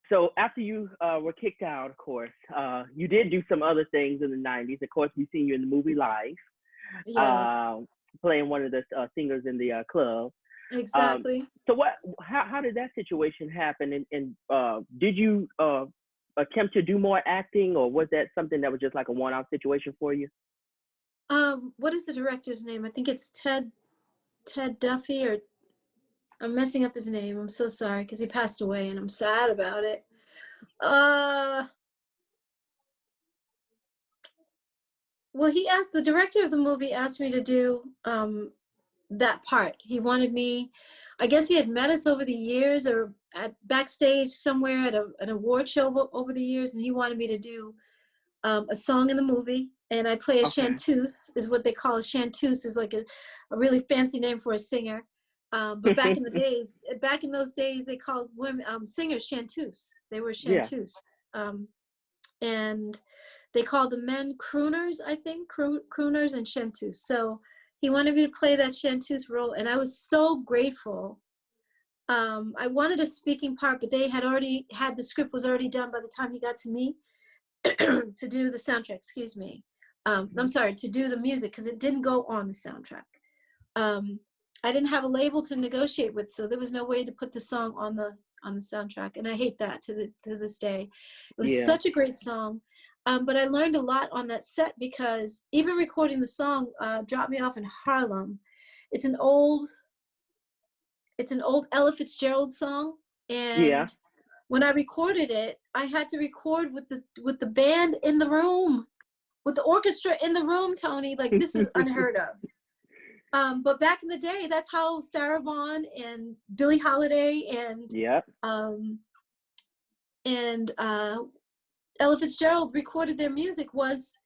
So after you were kicked out, of course, you did do some other things in the '90s. Of course, we seen you in the movie Live, Yes, uh, playing one of the singers in the club. Um, exactly. so how did that situation happen? And did you attempt to do more acting, or was that something that was just like a one-off situation for you? What is the director's name? I think it's Ted Duffy, or I'm messing up his name. I'm so sorry because he passed away and I'm sad about it. Uh, well, the director of the movie asked me to do that part. He wanted me, I guess he had met us over the years or at backstage somewhere at an award show over the years, and he wanted me to do a song in the movie. And I play a Okay. chanteuse, is what they call a chanteuse, is like a really fancy name for a singer. But back in those days, they called women singers chanteuse. They were Yeah. chanteuse. And they called the men crooners, I think, crooners and chanteuse. So he wanted me to play that chanteuse role, and I was so grateful. I wanted a speaking part, but they had already had the script was already done by the time he got to me to do the soundtrack. Excuse me. I'm sorry, to do the music because it didn't go on the soundtrack. I didn't have a label to negotiate with, so there was no way to put the song on the soundtrack, and I hate that to this day. It was Yeah. such a great song, but I learned a lot on that set because even recording the song dropped me off in Harlem. It's an old Ella Fitzgerald song, Yeah. and when I recorded it, I had to record with the band in the room, with the orchestra in the room, Tony. Like, this is unheard of. But back in the day, that's how Sarah Vaughan and Billie Holiday Yeah. and Ella Fitzgerald recorded their music, was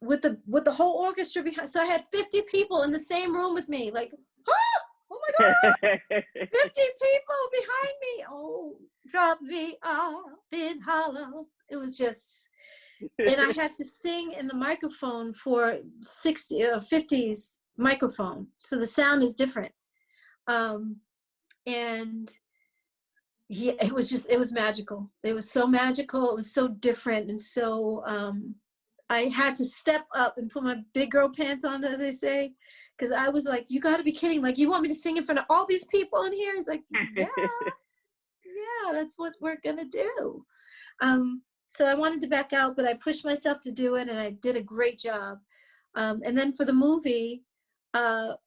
with the whole orchestra behind. So I had 50 people in the same room with me, like, oh my God, 50 people behind me. Oh, drop me off in Hollow. It was just, and I had to sing in the microphone for 60 or 50s microphone, so the sound is different. And yeah, it was magical. It was so magical. It was so different, and so I had to step up and put my big girl pants on, as they say, because I was like, "You got to be kidding! Like, you want me to sing in front of all these people in here?" It's like, yeah, that's what we're gonna do. So I wanted to back out, but I pushed myself to do it, and I did a great job. And then for the movie, for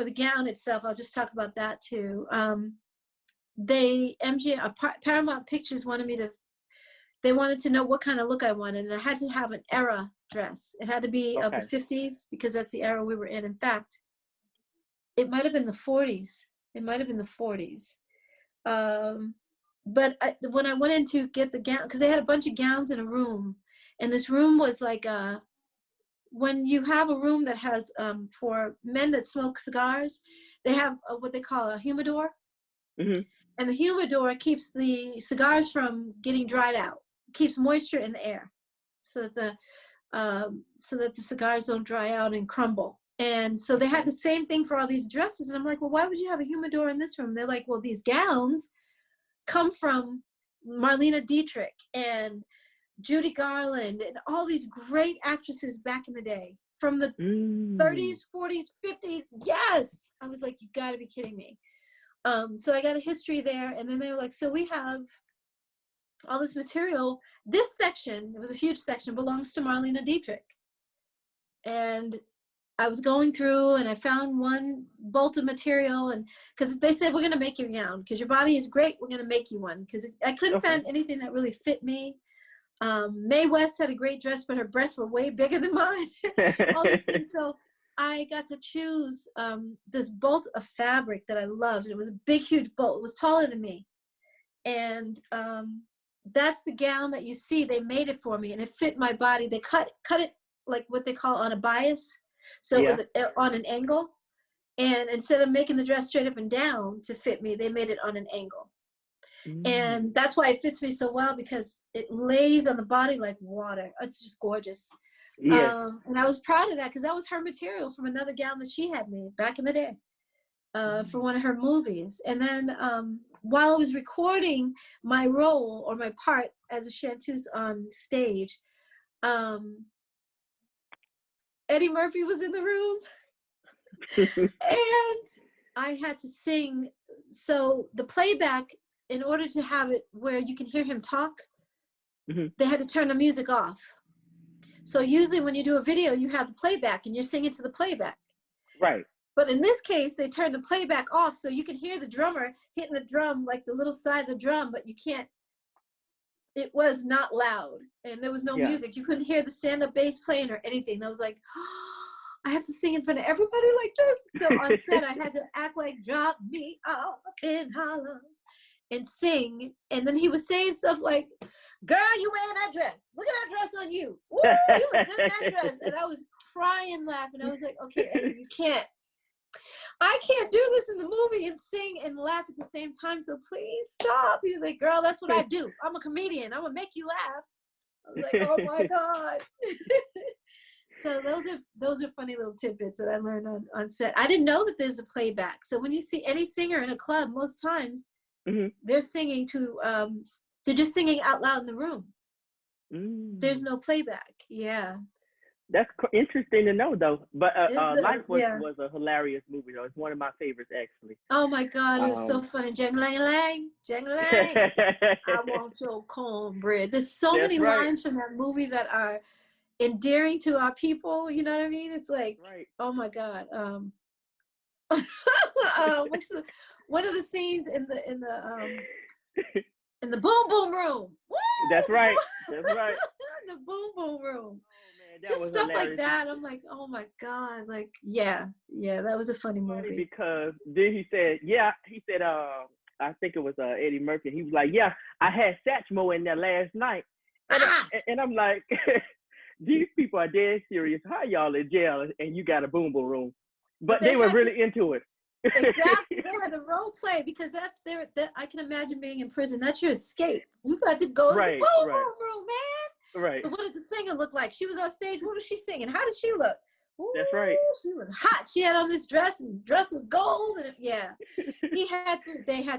the gown itself, I'll just talk about that too. Paramount Pictures they wanted to know what kind of look I wanted, and I had to have an era dress. It had to be of the Okay. 50s because that's the era we were in. In fact, it might have been the 40s. It might have been the 40s. But when I went in to get the gown, because they had a bunch of gowns in a room, and this room was like when you have a room that has for men that smoke cigars, they have what they call a humidor. Mm-hmm. And the humidor keeps the cigars from getting dried out, keeps moisture in the air, so that the cigars don't dry out and crumble. And so they had the same thing for all these dresses, and I'm like, well, why would you have a humidor in this room? They're like, well, these gowns come from Marlene Dietrich and Judy Garland and all these great actresses back in the day, from the 30s, 40s, 50s. Yes, I was like, you got to be kidding me. So I got a history there, and then they were like, so we have all this material. This section, it was a huge section, belongs to Marlene Dietrich. And I was going through, and I found one bolt of material, and because they said, we're going to make your gown because your body is great, we're going to make you one, because I couldn't find anything that really fit me. Mae West had a great dress, but her breasts were way bigger than mine. All these things. So I got to choose this bolt of fabric that I loved. It was a big, huge bolt. It was taller than me. And that's the gown that you see. They made it for me, and it fit my body. They cut it like what they call on a bias. So it was on an angle. And instead of making the dress straight up and down to fit me, they made it on an angle. And that's why it fits me so well, because it lays on the body like water. It's just gorgeous. And I was proud of that, because that was her material from another gown that she had made back in the day for one of her movies. And then while I was recording my role or my part as a chanteuse on stage, Eddie Murphy was in the room, and I had to sing. So the playback, in order to have it where you can hear him talk, they had to turn the music off. So usually when you do a video, you have the playback and you're singing to the playback. Right. But in this case, they turned the playback off, so you can hear the drummer hitting the drum, like the little side of the drum, but you can't. It was not loud, and there was no music. You couldn't hear the stand-up bass playing or anything. And I was like, oh, I have to sing in front of everybody like this. So on set, I had to act like "Drop Me Off in Harlem" and sing. And then he was saying stuff like, "Girl, you wearing that dress? Look at that dress on you. Woo, you look good in that dress." And I was crying, laughing. I was like, "Okay, Eddie, you can't. I can't do this in the movie and sing and laugh at the same time, so please stop." He was like, "Girl, that's what I do. I'm a comedian. I'm gonna make you laugh." I was like, "Oh my God." So those are funny little tidbits that I learned on set. I didn't know that there's a playback. So when you see any singer in a club, most times they're singing to they're just singing out loud in the room. There's no playback. Yeah. That's interesting to know, though. But Life was a hilarious movie, though. It's one of my favorites, actually. Oh my God, it was so funny. Jang-a-lang, jang-a-lang. I want your cornbread. There's so many lines from that movie that are endearing to our people. You know what I mean? It's like, oh my God. What are the scenes in the boom boom room? Woo! That's right. That's right. In the boom boom room. Just stuff hilarious. like that. I'm like, oh my God, like, yeah, that was a funny movie. Because then he said, I think it was Eddie Murphy. He was like, yeah, I had Satchmo in there last night. And I'm like, these people are dead serious. How y'all in jail and you got a boom boom room? But they were really into it. Exactly. They had to role play because I can imagine being in prison. That's your escape. You got to go to the boom boom room, man. Right. So what did the singer look like? She was on stage. What was she singing? How did she look? Ooh, that's right. She was hot. She had on this dress, and the dress was gold. And they had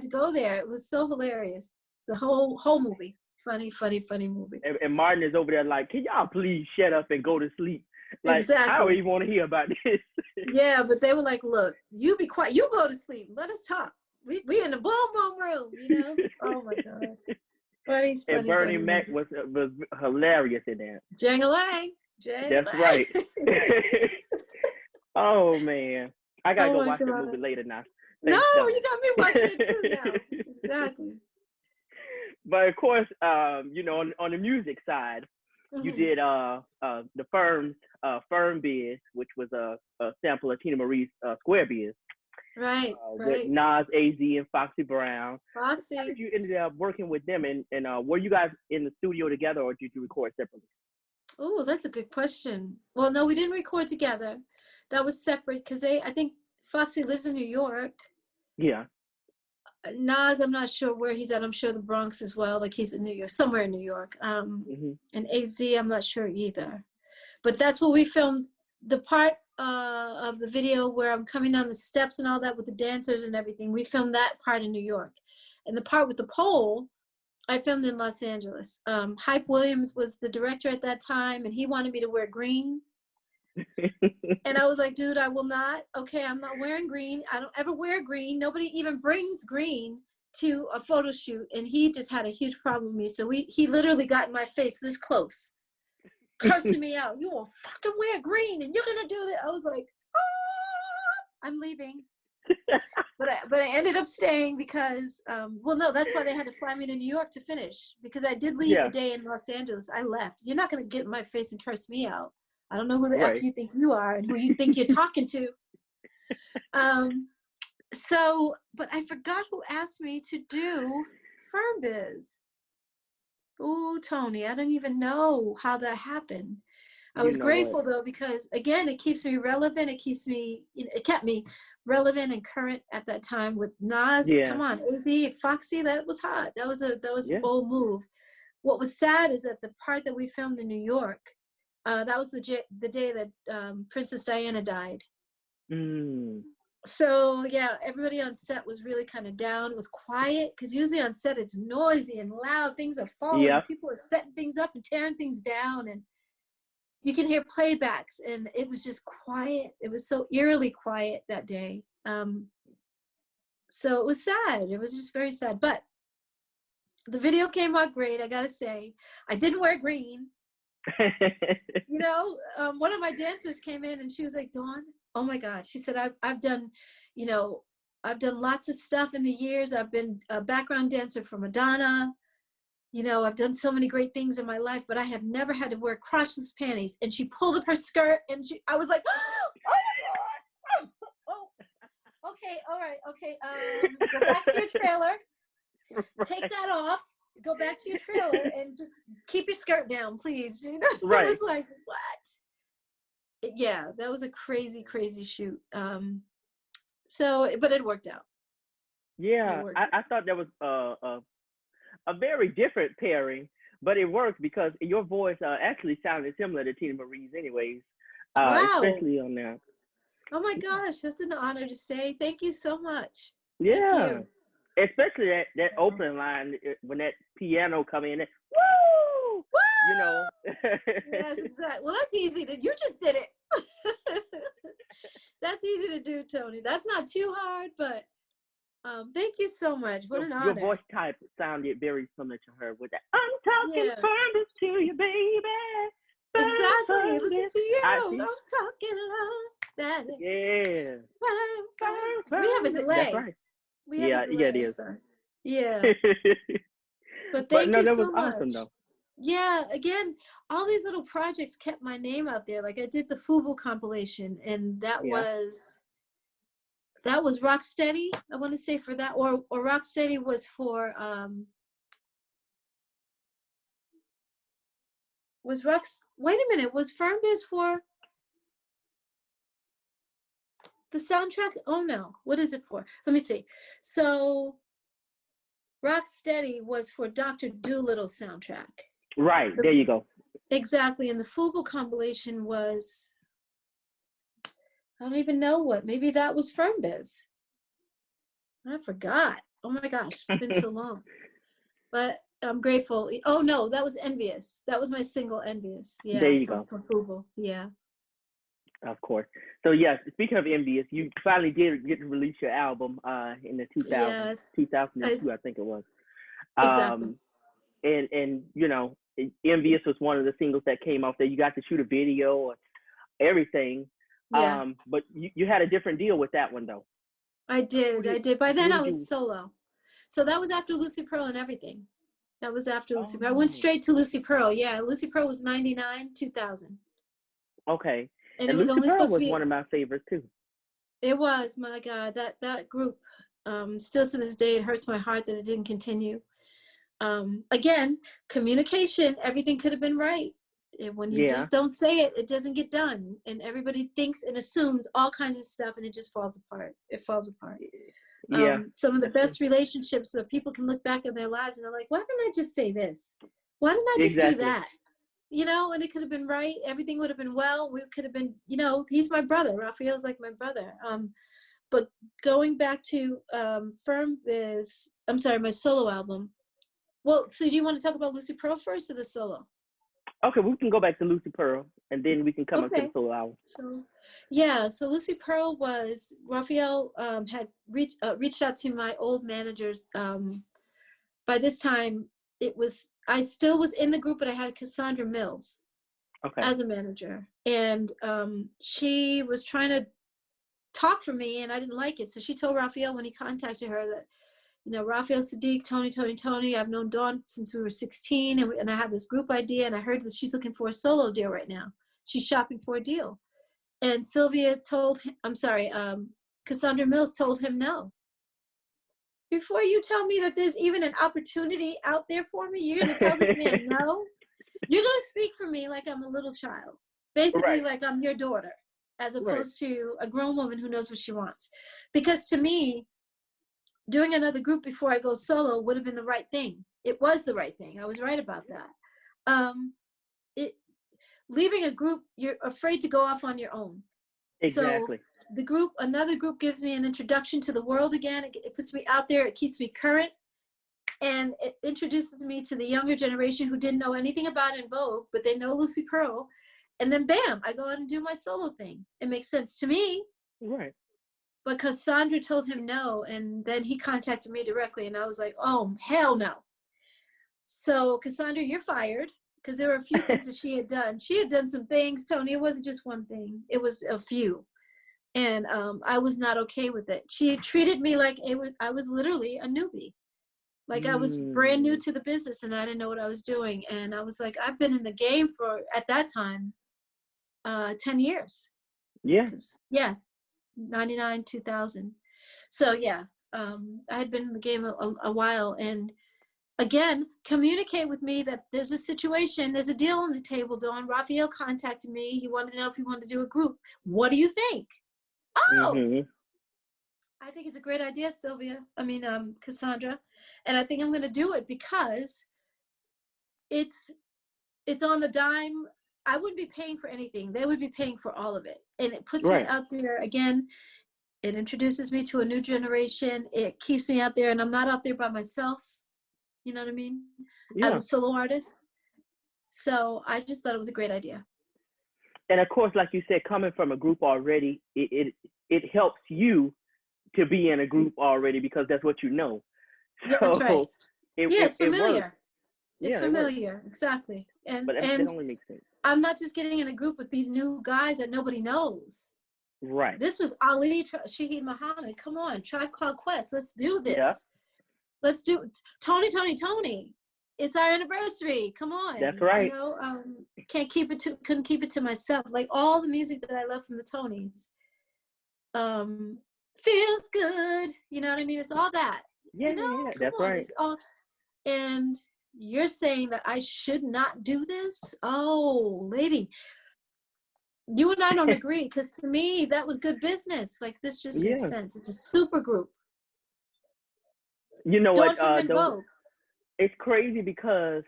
to go there. It was so hilarious. The whole movie. Funny movie. And Martin is over there like, can y'all please shut up and go to sleep? Like, exactly. I don't even want to hear about this. Yeah, but they were like, look, you be quiet. You go to sleep. Let us talk. We in the boom boom room, you know? Oh my God. Funny, and Bernie Mac was hilarious in that. Jang-a-lang. That's right. Oh man, I gotta go watch the movie later now. Thanks, you got me watching it too now. Exactly. But of course, on the music side, you did the Firm's Firm Biz, which was a sample of Tina Marie's Square Biz. Right. With Nas, AZ, and Foxy Brown. Foxy. How did you ended up working with them, and were you guys in the studio together, or did you record separately? Oh, that's a good question. Well, no, we didn't record together. That was separate because I think Foxy lives in New York. Yeah. Nas, I'm not sure where he's at. I'm sure the Bronx as well. Like he's in New York, somewhere in New York. And AZ, I'm not sure either. But that's what we filmed. The part of the video where I'm coming down the steps and all that with the dancers and everything, we filmed that part in New York. And the part with the pole, I filmed in Los Angeles. Hype Williams was the director at that time, and he wanted me to wear green. And I was like, dude, I will not. Okay, I'm not wearing green. I don't ever wear green. Nobody even brings green to a photo shoot. And he just had a huge problem with me. So he literally got in my face this close, cursing me out. You won't fucking wear green and you're gonna do that. I was like, I'm leaving. But I ended up staying because no, that's why they had to fly me to New York to finish, because I did leave the day in Los Angeles. I left. You're not gonna get in my face and curse me out. I don't know who the F you think you are and who you think you're talking to. But I forgot who asked me to do Firm Biz. Oh, Tony, I don't even know how that happened. I was grateful though, because again, it keeps me relevant. It kept me relevant and current at that time with Nas. Yeah. Come on, AZ, Foxy, that was hot. That was a bold move. What was sad is that the part that we filmed in New York, that was the day that Princess Diana died. So yeah, everybody on set was really kind of down. It was quiet because usually on set it's noisy and loud. Things are falling. Yep. People are setting things up and tearing things down, and you can hear playbacks. And it was just quiet. It was so eerily quiet that day. So it was sad. It was just very sad. But the video came out great. I gotta say, I didn't wear green. You know, one of my dancers came in and she was like, Dawn, oh my God. She said, I've done, you know, I've done lots of stuff in the years. I've been a background dancer for Madonna. You know, I've done so many great things in my life, but I have never had to wear crotchless panties. And she pulled up her skirt and I was like, oh my God. Oh, okay. All right. Okay. Go back to your trailer. Right. Take that off. Go back to your trailer and just keep your skirt down, please. You know, so Right. it was like, what? Yeah, that was a crazy, crazy shoot. So, but it worked out. Yeah, I thought that was a very different pairing, but it worked because your voice actually sounded similar to Tina Marie's, anyways. Wow. Especially on that. Oh my gosh, that's an honor to say. Thank you so much. Yeah. Thank you. Especially that opening line when that piano come in, woo! Woo! You know. Yes, exactly. Well, that's easy to. You just did it. That's easy to do, Tony. That's not too hard, but thank you so much. What an honor. Your voice type sounded very similar to her with that. I'm talking firmness to you, baby. Exactly. Listen to you. I'm see. talking love. That Yeah. We have a delay. That's right. We have a delay. Yeah, it is. Yeah. But thank no, you that so was much. awesome, though. Yeah, again, all these little projects kept my name out there. Like I did the FUBU compilation, and that was Rocksteady. I want to say for that, or Rocksteady was for wait a minute, was FirmBiz for the soundtrack? Oh no, what is it for? Let me see. So Rocksteady was for Dr. Doolittle's soundtrack. Right, there you go. Exactly, and the FUBU compilation was, I don't even know what, maybe that was FirmBiz. I forgot. Oh my gosh, it's been so long. But I'm grateful. Oh no, that was Envious. That was my single Envious. Yeah, there you go. For FUBU. Yeah. Of course. So yes, speaking of Envious, you finally did get to release your album in the 2002, I think it was. Exactly. And you know, Envious was one of the singles that came off there. You got to shoot a video or everything. Yeah. But you had a different deal with that one though. I did. By then I was solo. So that was after Lucy Pearl and everything. That was after Lucy Pearl. I went straight to Lucy Pearl. Yeah, Lucy Pearl was 99, 2000. Okay. And it Lucy was only Pearl supposed to was be one of my favorites too. It was, my God, that group, still to this day, it hurts my heart that it didn't continue. Again, communication, everything could have been right. When you just don't say it, it doesn't get done. And everybody thinks and assumes all kinds of stuff, and it just falls apart. It falls apart. Yeah. Some of the best relationships where people can look back in their lives and they're like, why didn't I just say this? Why didn't I just do that? You know, and it could have been right. Everything would have been well. We could have been, you know, he's my brother. Raphael's like my brother. But going back to FirmBiz, I'm sorry, my solo album. Well, so do you want to talk about Lucy Pearl first or the solo? Okay, we can go back to Lucy Pearl and then we can come up to the solo album. So Lucy Pearl was, Raphael had reached out to my old managers. By this time, I still was in the group, but I had Cassandra Mills as a manager. And she was trying to talk for me and I didn't like it. So she told Raphael when he contacted her that, you know, Raphael Sadiq, Tony, I've known Dawn since we were 16 and I have this group idea and I heard that she's looking for a solo deal right now. She's shopping for a deal. And Cassandra Mills told him no. Before you tell me that there's even an opportunity out there for me, you're going to tell this man no? You're going to speak for me like I'm a little child. Basically like I'm your daughter, as opposed to a grown woman who knows what she wants. Because to me, doing another group before I go solo would have been the right thing. It was the right thing. I was right about that. Leaving a group, you're afraid to go off on your own. Exactly. another group gives me an introduction to the world again. It puts me out there. It keeps me current. And it introduces me to the younger generation who didn't know anything about En Vogue, but they know Lucy Pearl. And then bam, I go out and do my solo thing. It makes sense to me. Right. But Cassandra told him no, and then he contacted me directly, and I was like, oh, hell no. So Cassandra, you're fired, because there were a few things that she had done. She had done some things, Tony. It wasn't just one thing. It was a few. And I was not okay with it. She treated me like I was literally a newbie. Like I was brand new to the business and I didn't know what I was doing. And I was like, I've been in the game for, at that time, 10 years. Yeah. Yeah. 99, 2000. So yeah, I had been in the game a while. And again, communicate with me that there's a situation, there's a deal on the table, Dawn. Raphael contacted me. He wanted to know if he wanted to do a group. What do you think? Oh, I think it's a great idea, Cassandra. And I think I'm going to do it because it's on the dime. I wouldn't be paying for anything. They would be paying for all of it. And it puts me out there again. It introduces me to a new generation. It keeps me out there, and I'm not out there by myself. You know what I mean? Yeah. As a solo artist. So I just thought it was a great idea. And of course, like you said, coming from a group already, it helps you to be in a group already because that's what you know. Yeah, that's right. It's familiar. It's Yeah, familiar, exactly. But that only makes sense. I'm not just getting in a group with these new guys that nobody knows. Right. This was Ali, Shaheed Muhammad. Come on, Tribe Called Quest. Let's do this. Yeah. Let's do it. Tony. It's our anniversary. Come on. That's right. You know, couldn't keep it to myself. Like all the music that I love from the Tonys. Feels good. You know what I mean? It's all that. Yeah, you know? That's right. And you're saying that I should not do this? Oh, lady. You and I don't agree, because to me, that was good business. Like, this just makes sense. It's a super group. You know what? Vogue. It's crazy because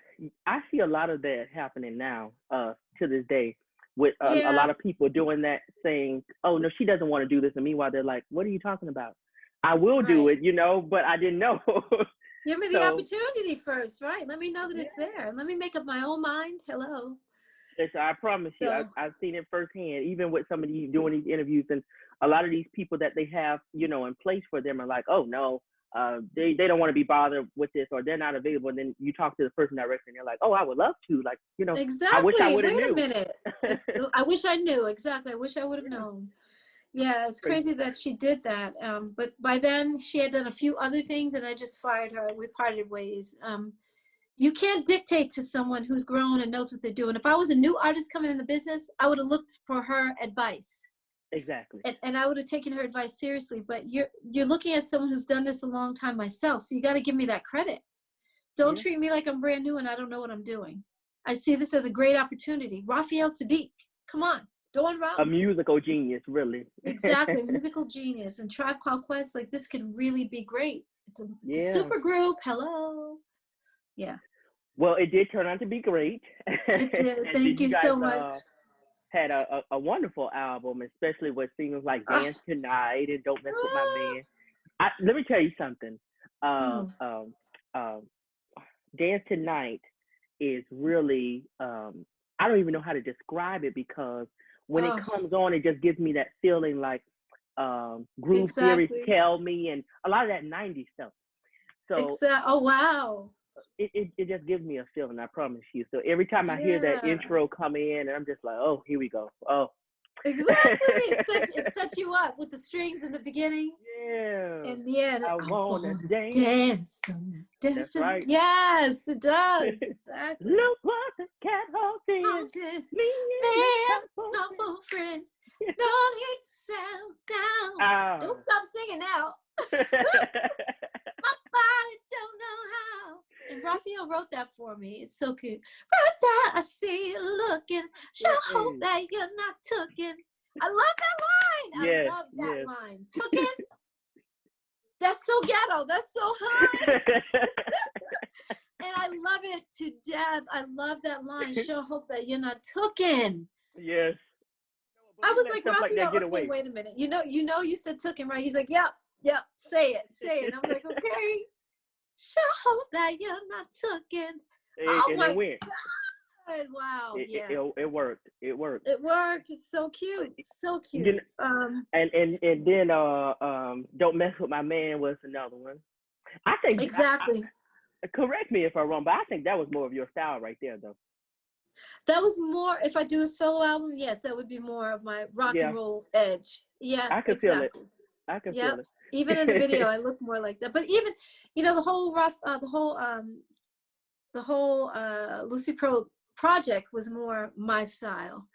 I see a lot of that happening now to this day with a lot of people doing that, saying, oh, no, she doesn't want to do this. And meanwhile, they're like, what are you talking about? I will do it, you know, but I didn't know. Give me the opportunity first, right? Let me know that it's there. Let me make up my own mind. Hello. I promise you, I've seen it firsthand, even with some of these doing these interviews, and a lot of these people that they have, you know, in place for them are like, oh no, they don't want to be bothered with this, or they're not available. And then you talk to the person directly, and they're like, oh, I would love to, like, you know, exactly. I wish I would have knew. Wait a minute. I wish I knew. Exactly. I wish I would have known. Yeah, it's crazy that she did that. But by then she had done a few other things, and I just fired her. We parted ways. You can't dictate to someone who's grown and knows what they're doing. If I was a new artist coming in the business, I would have looked for her advice. Exactly. And I would have taken her advice seriously. But you're looking at someone who's done this a long time myself, so you got to give me that credit. Don't treat me like I'm brand new and I don't know what I'm doing. I see this as a great opportunity. Raphael Sadiq, come on. Dawn Robinson. A musical genius, really. Exactly, musical genius. And Tribe Called Quest, like, this could really be great. It's a super group. Hello. Yeah. Well, it did turn out to be great. It did. Thank you so much. Had a wonderful album, especially with singles like Dance Tonight and Don't Mess With My Man. Let me tell you something. Dance Tonight is really, I don't even know how to describe it, because when it comes on, it just gives me that feeling like Groove Theory, Tell Me, and a lot of that 90s stuff. So oh, wow. It just gives me a feeling, I promise you. So every time I hear that intro come in, and I'm just like, oh, here we go. Oh. Exactly. It sets you up with the strings in the beginning. Yeah. In the end, I wanna dance. That's right. Yes, it does. Exactly. Look what the cat hole did. Me and couple friends. No need to settle down. Don't stop singing now. My body don't know how. And Raphael wrote that for me. It's so cute. Right there, I see you looking. Sure hope that you're not tooken. I love that line. I love that line. Tooken? That's so ghetto. That's so high. And I love it to death. I love that line. Sure hope that you're not tooken. Yes. I was let like, stuff like Raphael, that get okay, away. wait a minute. You said took him, right? He's like, yep, say it. And I'm like, okay, show that you're not tooking. Oh And my it went. God, wow, yeah. It worked. It worked. It worked. It's so cute. So cute. You know, and then Don't Mess With My Man was another one. I think exactly. Correct me if I'm wrong, but I think that was more of your style right there, though. That was more, if I do a solo album, yes, that would be more of my rock and roll edge. Yeah, I can feel it. I can feel it. Even in the video, I look more like that. But even, the whole Lucy Pearl project was more my style,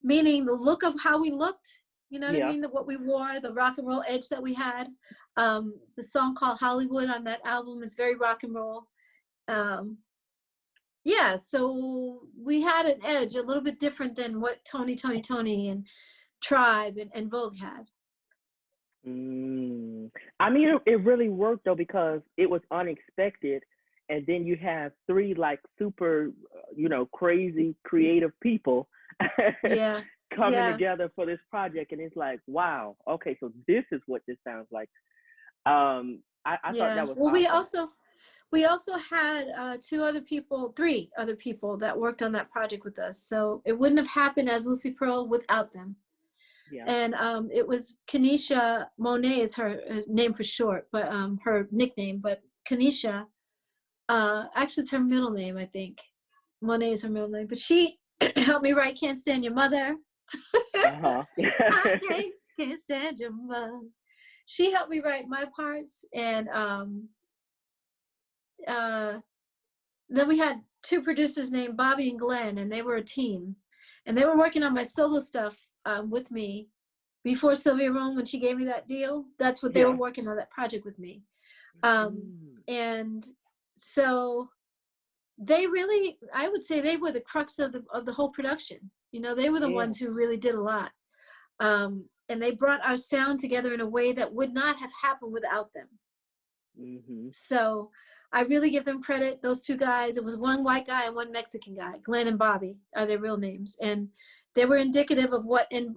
meaning the look of how we looked. You know what I mean? What we wore, the rock and roll edge that we had. The song called Hollywood on that album is very rock and roll. Yeah, so we had an edge a little bit different than what Tony and Tribe and En Vogue had. I mean, it really worked though, because it was unexpected, and then you have three like super, crazy creative people coming together for this project, and it's like, wow, okay, so this is what this sounds like. I thought that was awesome. We also had three other people that worked on that project with us. So it wouldn't have happened as Lucy Pearl without them. Yeah. And it was Kanisha Monet is her name for short, but her nickname. But Kanisha, actually it's her middle name, I think. Monet is her middle name. But she helped me write Can't Stand Your Mother. I can't stand your mother. She helped me write my parts, and then we had two producers named Bobby and Glenn, and they were a team, and they were working on my solo stuff with me before Sylvia Rome, when she gave me that deal. That's what they were working on, that project with me. And so they really, I would say they were the crux of the whole production. They were the ones who really did a lot. And they brought our sound together in a way that would not have happened without them. So I really give them credit, those two guys. It was one white guy and one Mexican guy. Glenn and Bobby are their real names. And they were indicative of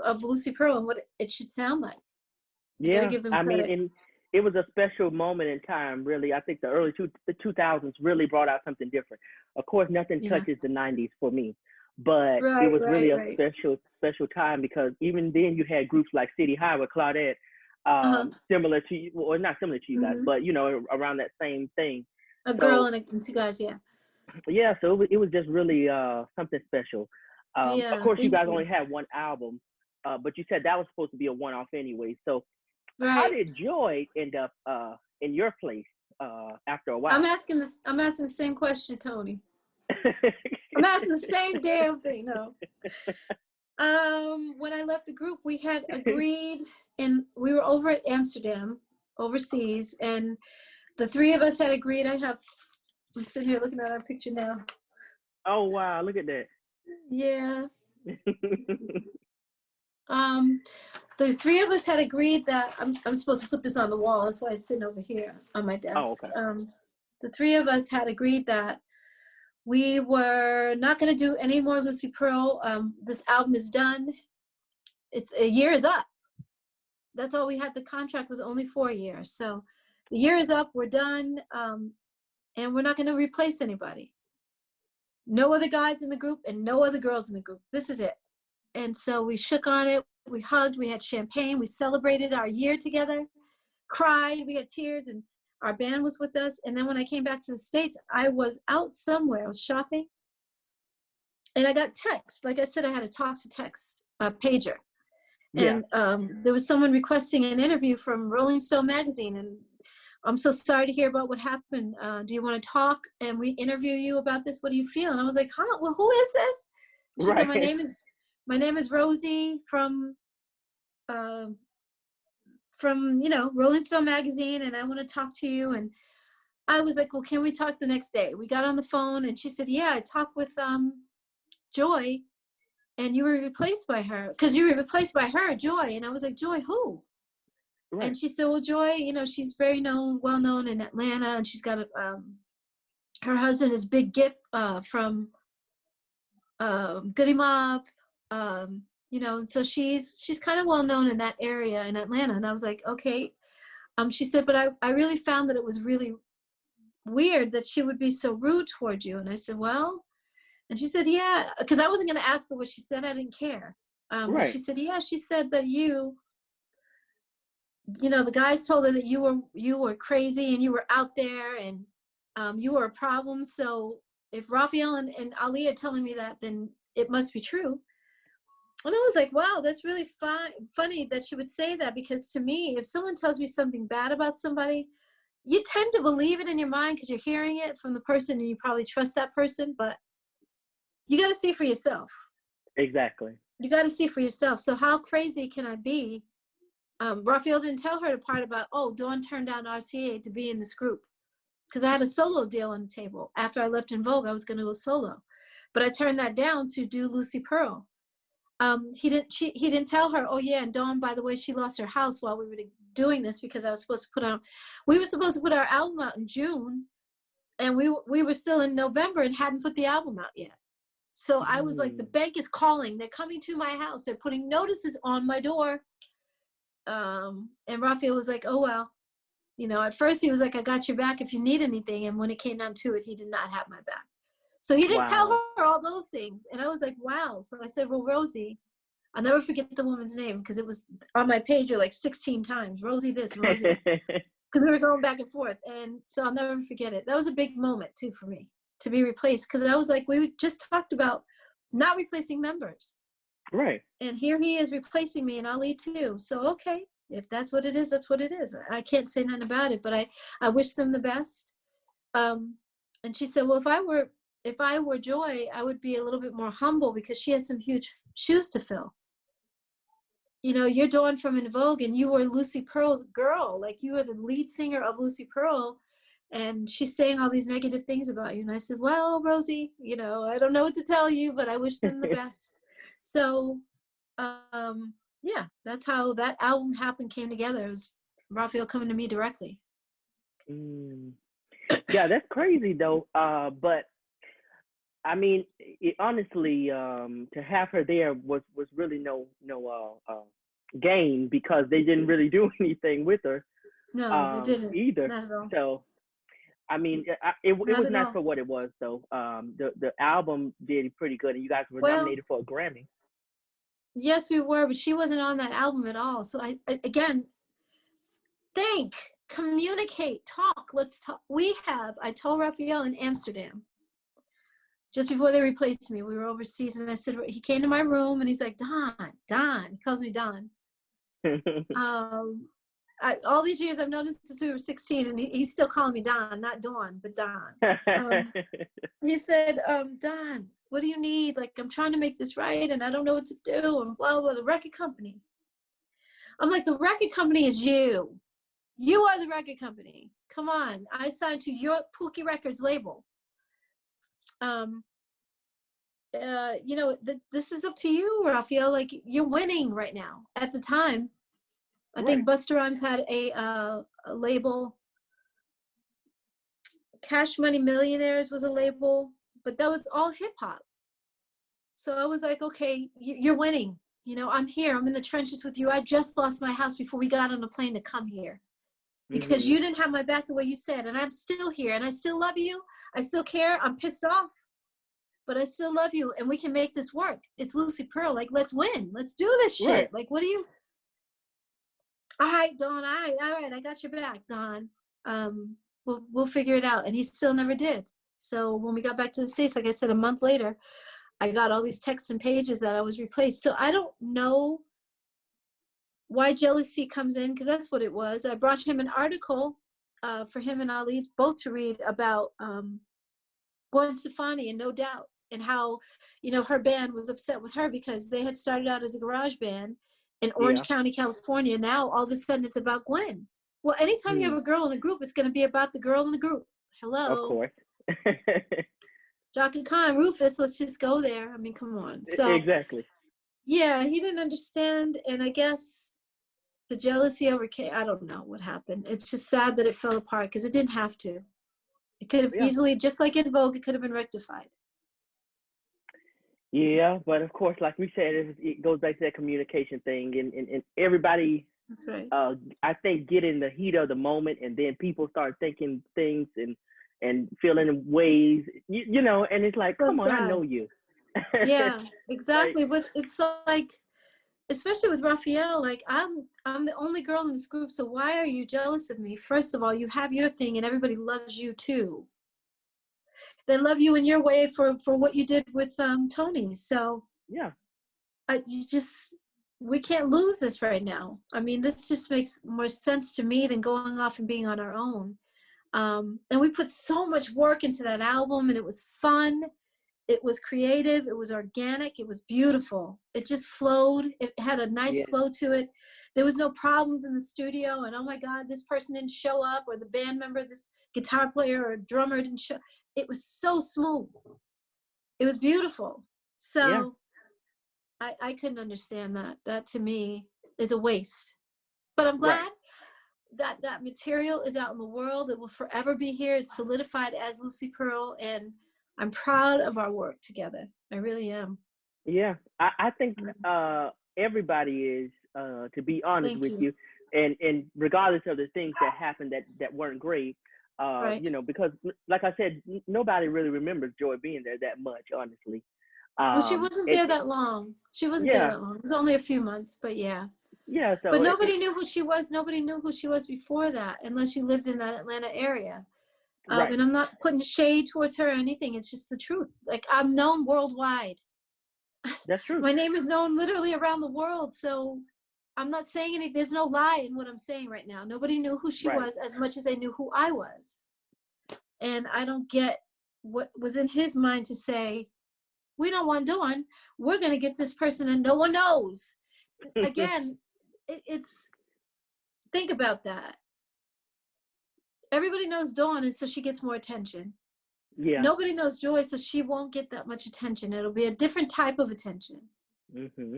of Lucy Pearl and what it should sound like. Yeah, give them I credit. mean, it was a special moment in time, really. I think the early 2000s really brought out something different. Of course, nothing touches the 90s for me, but it was really a special time, because even then you had groups like City High with Claudette, similar to you, well, not similar to you guys, but around that same thing. A girl and two guys, Yeah, so it was just really something special. Of course, you guys only had one album, but you said that was supposed to be a one-off anyway. So how did Joy end up in your place after a while? I'm asking the same question, Tony. I'm asking the same damn thing. No. When I left the group, we had agreed, and we were over at Amsterdam, overseas, and the three of us had agreed. I'm sitting here looking at our picture now. Oh wow, look at that. Yeah. The three of us had agreed that I'm supposed to put this on the wall. That's why it's sitting over here on my desk. Oh, okay. The three of us had agreed that we were not going to do any more Lucy Pearl. This album is done. A year is up. That's all we had. The contract was only 4 years. So the year is up. We're done. And we're not going to replace anybody. No other guys in the group and no other girls in the group. This is it. And so we shook on it. We hugged. We had champagne. We celebrated our year together. Cried. We had tears, and our band was with us. And then when I came back to the States, I was out somewhere. I was shopping. And I got text. Like I said, I had a talk-to-text pager. And there was someone requesting an interview from Rolling Stone magazine. And I'm so sorry to hear about what happened. Do you want to talk and we interview you about this? What do you feel? And I was like, huh? Well, who is this? She said, my name is Rosie from Rolling Stone magazine, and I want to talk to you. And I was like, well, can we talk the next day? We got on the phone, and she said, yeah, I talked with Joy, and you were replaced by her, because you were replaced by her, Joy. And I was like, Joy, who? Right. And she said, well, Joy, she's very well known in Atlanta, and she's got her husband is Big Gip from Goody Mob. you know, and so she's kind of well known in that area in Atlanta. And I was like, okay. She said, but I really found that it was really weird that she would be so rude toward you. And I said, well, and she said, yeah, because I wasn't going to ask her what she said. I didn't care. But she said, yeah, she said that you know, the guys told her that you were crazy and you were out there and you were a problem. So if Raphael and Ali are telling me that, then it must be true. And I was like, wow, that's really funny that she would say that, because to me, if someone tells me something bad about somebody, you tend to believe it in your mind because you're hearing it from the person and you probably trust that person, but you got to see for yourself. Exactly. You got to see for yourself. So how crazy can I be? Raphael didn't tell her the part about, oh, Dawn turned down RCA to be in this group, because I had a solo deal on the table. After I left En Vogue, I was going to go solo, but I turned that down to do Lucy Pearl. He didn't tell her, oh yeah, and Dawn, by the way, she lost her house while we were doing this, because we were supposed to put our album out in June, and we were still in November and hadn't put the album out yet. So I was like, the bank is calling, they're coming to my house, they're putting notices on my door. And Raphael was like, oh well, you know, at first he was like, I got your back if you need anything, and when it came down to it, he did not have my back. So he didn't tell her all those things. And I was like, wow. So I said, well, Rosie, I'll never forget the woman's name, because it was on my page like 16 times. Rosie this, Rosie that. Because we were going back and forth. And so I'll never forget it. That was a big moment, too, for me, to be replaced. Because I was like, we just talked about not replacing members. Right. And here he is replacing me, and Ali, too. So, okay, if that's what it is, that's what it is. I can't say nothing about it, but I wish them the best. And she said, well, if I were Joy, I would be a little bit more humble, because she has some huge shoes to fill. You know, you're Dawn from En Vogue, and you were Lucy Pearl's girl. Like, you were the lead singer of Lucy Pearl, and she's saying all these negative things about you. And I said, well, Rosie, you know, I don't know what to tell you, but I wish them the best. So, yeah, that's how that album came together. It was Raphael coming to me directly. Yeah, that's crazy though. But I mean, honestly, to have her there was really no gain, because they didn't really do anything with her. No, they didn't either. Not at all. So, I mean, it was not for what it was though. The album did pretty good, and you guys were nominated for a Grammy. Yes, we were, but she wasn't on that album at all. So I again, communicate, talk. Let's talk. I told Raphael in Amsterdam, just before they replaced me, we were overseas, and I said, he came to my room and he's like, Don, he calls me Don. All these years I've known him since we were 16, and he's still calling me Don, not Dawn, but Don. He said, Don, what do you need? Like, I'm trying to make this right, and I don't know what to do, and blah, blah, the record company. I'm like, the record company is you. You are the record company. Come on. I signed to your Pookie Records label. You know, this is up to you, Raphael. Like, you're winning right now. At the time, I think Busta Rhymes had a label. Cash Money Millionaires was a label, but that was all hip hop. So I was like, okay, you're winning. You know, I'm here. I'm in the trenches with you. I just lost my house before we got on a plane to come here, because you didn't have my back the way you said, and I'm still here, and I still love you. I still care. I'm pissed off, but I still love you, and we can make this work. It's Lucy Pearl. Like, let's win. Let's do this shit. Right. Like, what do you? All right, Dawn. All right. I got your back, Dawn. We'll figure it out. And he still never did. So when we got back to the States, like I said, a month later, I got all these texts and pages that I was replaced. So I don't know why jealousy comes in, because that's what it was. I brought him an article for him and Ali both to read about Gwen Stefani and No Doubt, and how, you know, her band was upset with her because they had started out as a garage band in Orange County, California. Now all of a sudden it's about Gwen. Well, anytime you have a girl in a group, it's going to be about the girl in the group. Hello. Of course. Chaka Khan, Rufus, let's just go there. I mean, come on. So exactly. Yeah, he didn't understand, and I guess the jealousy overcame. I don't know what happened. It's just sad that it fell apart, because it didn't have to. It could have easily, just like En Vogue, it could have been rectified. Yeah, but of course, like we said, it goes back to that communication thing, and everybody, That's right. I think, get in the heat of the moment, and then people start thinking things and feeling ways, you know, and it's like, So come on, I know sad. you. Yeah, Like, exactly. But it's like, especially with Raphael, like I'm the only girl in this group, so why are you jealous of me? First of all, you have your thing and everybody loves you too. They love you in your way for what you did with Tony. So yeah, you just, we can't lose this right now. I mean, this just makes more sense to me than going off and being on our own. And we put so much work into that album, and it was fun. It was creative. It was organic. It was beautiful. It just flowed. It had a nice yeah, flow to it. There was no problems in the studio. And oh my God, this person didn't show up, or the band member, this guitar player or drummer didn't show. It was so smooth. It was beautiful. yeah, So I couldn't understand that. That to me is a waste. But I'm right. glad that that material is out in the world. It will forever be here. It's solidified as Lucy Pearl, and I'm proud of our work together. I really am. Yeah, I think everybody is, to be honest Thank with you. you, and regardless of the things that happened that weren't great, Right. you know, because like I said, nobody really remembers Joy being there that much, honestly. Well, she wasn't It, there that long. She wasn't there yeah, that long. It was only a few months, but yeah. yeah. But So nobody knew who she was. Nobody knew who she was before that, unless you lived in that Atlanta area. right, And I'm not putting shade towards her or anything. It's just the truth. Like, I'm known worldwide. that's true. My name is known literally around the world. So I'm not saying anything. There's no lie in what I'm saying right now. Nobody knew who she Right. was as much as they knew who I was. And I don't get what was in his mind to say, we don't want Dawn. We're going to get this person and no one knows. Again, it's, think about that. Everybody knows Dawn, and so she gets more attention. Yeah. Nobody knows Joy, so she won't get that much attention. It'll be a different type of attention. Hmm.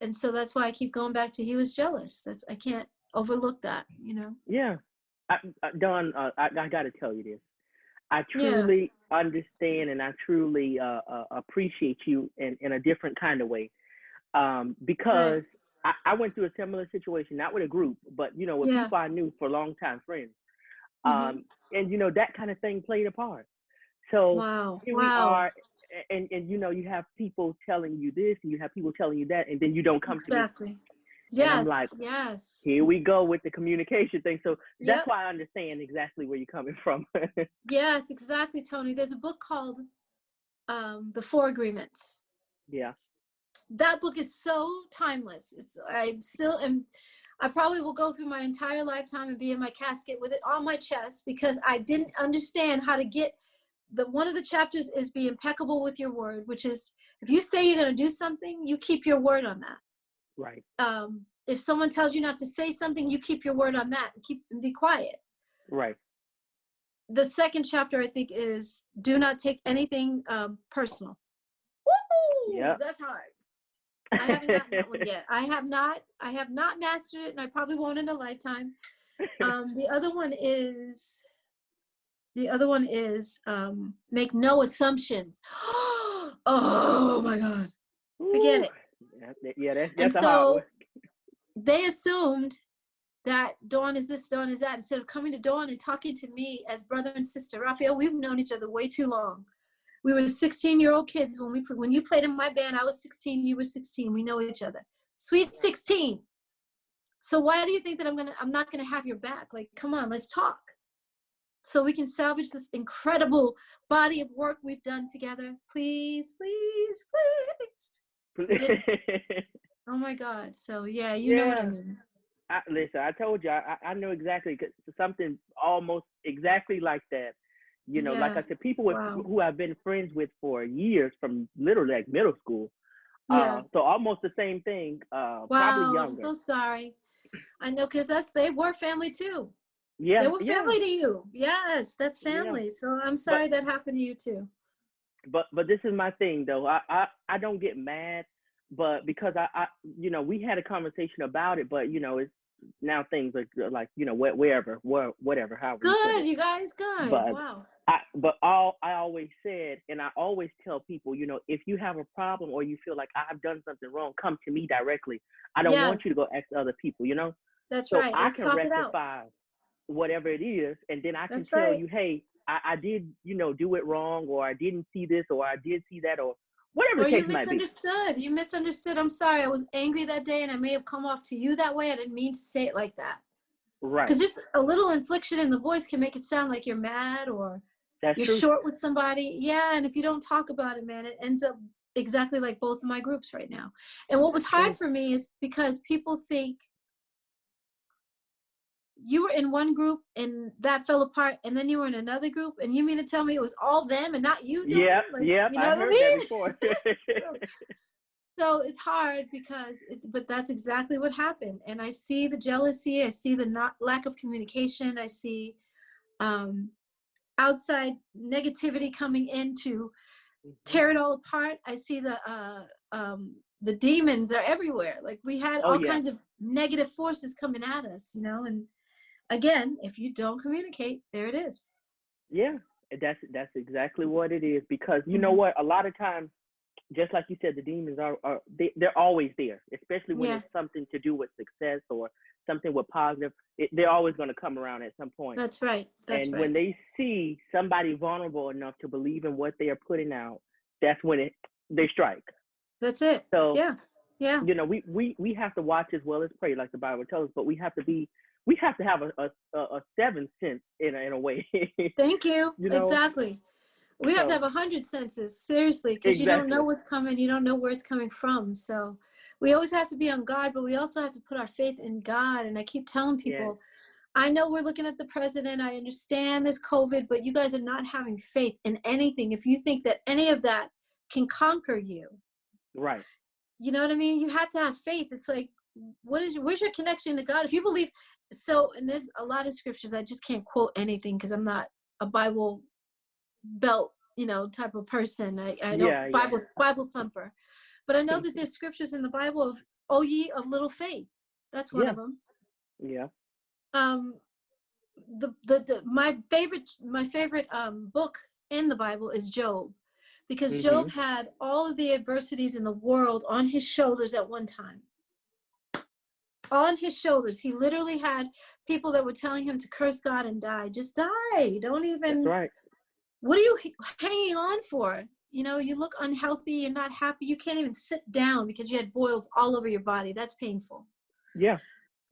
And so that's why I keep going back to he was jealous. That's, I can't overlook that, you know? Yeah. Don, I got to tell you this. I Yeah, truly understand and I truly appreciate you in a different kind of way, right. because I went through a similar situation, not with a group, but you know, with Yeah. people I knew for long time friends, Mm-hmm. and you know that kind of thing played a part. So Wow. here we Wow. are, and you know you have people telling you this, and you have people telling you that, and then you don't come to me, Exactly. and I'm like, Yes. Yes. here we go with the communication thing. So that's Yep. why I understand exactly where you're coming from. Yes, exactly, Tony. There's a book called The Four Agreements. Yeah. That book is so timeless. It's, I still am, I probably will go through my entire lifetime and be in my casket with it on my chest, because I didn't understand how to get the, one of the chapters is be impeccable with your word, which is if you say you're going to do something, you keep your word on that. Right. If someone tells you not to say something, you keep your word on that and keep and be quiet. Right. The second chapter, I think, is do not take anything personal. Woo! Yeah. That's hard. I haven't gotten that one yet. I have not. I have not mastered it, and I probably won't in a lifetime. The other one is. The other one is make no assumptions. Oh my God! Forget Ooh. it. Yeah, And that's a hard one. so they assumed that Dawn is this, Dawn is that, instead of coming to Dawn and talking to me as brother and sister. Raphael, we've known each other way too long. We were 16-year-old kids when you played in my band. I was 16, you were 16. We know each other. Sweet 16. So why do you think that I'm not gonna have your back? Like, come on, let's talk. So we can salvage this incredible body of work we've done together. Please, please, please. We didn't. Oh my God. So yeah, you know what I Yeah. mean. Listen, I told you, I know exactly, 'cause something almost exactly like that. You know, like Yeah. I said, people Wow. who I've been friends with for years from literally like middle school. Yeah. So almost the same thing, probably Wow. I'm younger. so sorry. I know, because they were family too. They Yeah, were yeah, family to you. Yes, that's yeah. family. So I'm But sorry that happened to you too. but this is my thing though. I don't get mad, but because I you know we had a conversation about it, but you know it's now things are like, you know, whatever, however you put Good, it. you guys, good. But Wow. I always said, and I always tell people, you know, if you have a problem or you feel like I've done something wrong, come to me directly. I don't want you to Yes, go ask other people, you know? that's So right. I Let's can talk it out. rectify whatever it is, and then I can That's tell right. you, hey, I did, you know, do it wrong, or I didn't see this, or I did see that, or whatever Or the you case might be. misunderstood. You misunderstood. I'm sorry. I was angry that day and I may have come off to you that way. I didn't mean to say it like that. Right. Because just a little inflection in the voice can make it sound like you're mad or That's you're true. short with somebody. Yeah. And if you don't talk about it, man, it ends up exactly like both of my groups right now. And what was That's hard true. for me is because people think you were in one group and that fell apart, and then you were in another group, and you mean to tell me it was all them and not you doing Yep, it? Like, yep, you know I what I heard that mean? before. So it's hard because, but that's exactly what happened. And I see the jealousy. I see the not lack of communication. I see um, outside negativity coming in to tear it all apart. I see the demons are everywhere. Like we had Oh all yeah. kinds of negative forces coming at us, you know. And again, if you don't communicate, there it is. Yeah, that's exactly what it is. Because you know Mm-hmm. what, a lot of times, just like you said, the demons they're always there, especially when Yeah, it's something to do with success or something with positive. They're always going to come around at some point. that's right. That's And when right. they see somebody vulnerable enough to believe in what they are putting out, that's when they strike. That's it. So, Yeah. Yeah. you know, we have to watch as well as pray, like the Bible tells us, but we have to have a seventh sense in a way. Thank you. You know, Exactly. We have to so have 100 senses, seriously, because you don't know exactly. what's coming. You don't know where it's coming from. So we always have to be on guard, but we also have to put our faith in God. And I keep telling Yeah. people, I know we're looking at the president. I understand this COVID, but you guys are not having faith in anything. If you think that any of that can conquer you, Right. you know what I mean? You have to have faith. It's like, where's your connection to God? If you believe, so, and there's a lot of scriptures, I just can't quote anything because I'm not a Bible belt, you know, type of person. I don't Yeah. Yeah. Bible thumper, but I know that there's scriptures in the Bible of, oh ye of little faith. That's one Yeah. of them. Yeah. Um, my favorite book in the Bible is Job, because Job Mhm. had all of the adversities in the world on his shoulders at one time. On his shoulders, he literally had people that were telling him to curse God and die. Just die. Don't That's even. right. What are you hanging on for? You know, you look unhealthy. You're not happy. You can't even sit down because you had boils all over your body. That's painful. Yeah.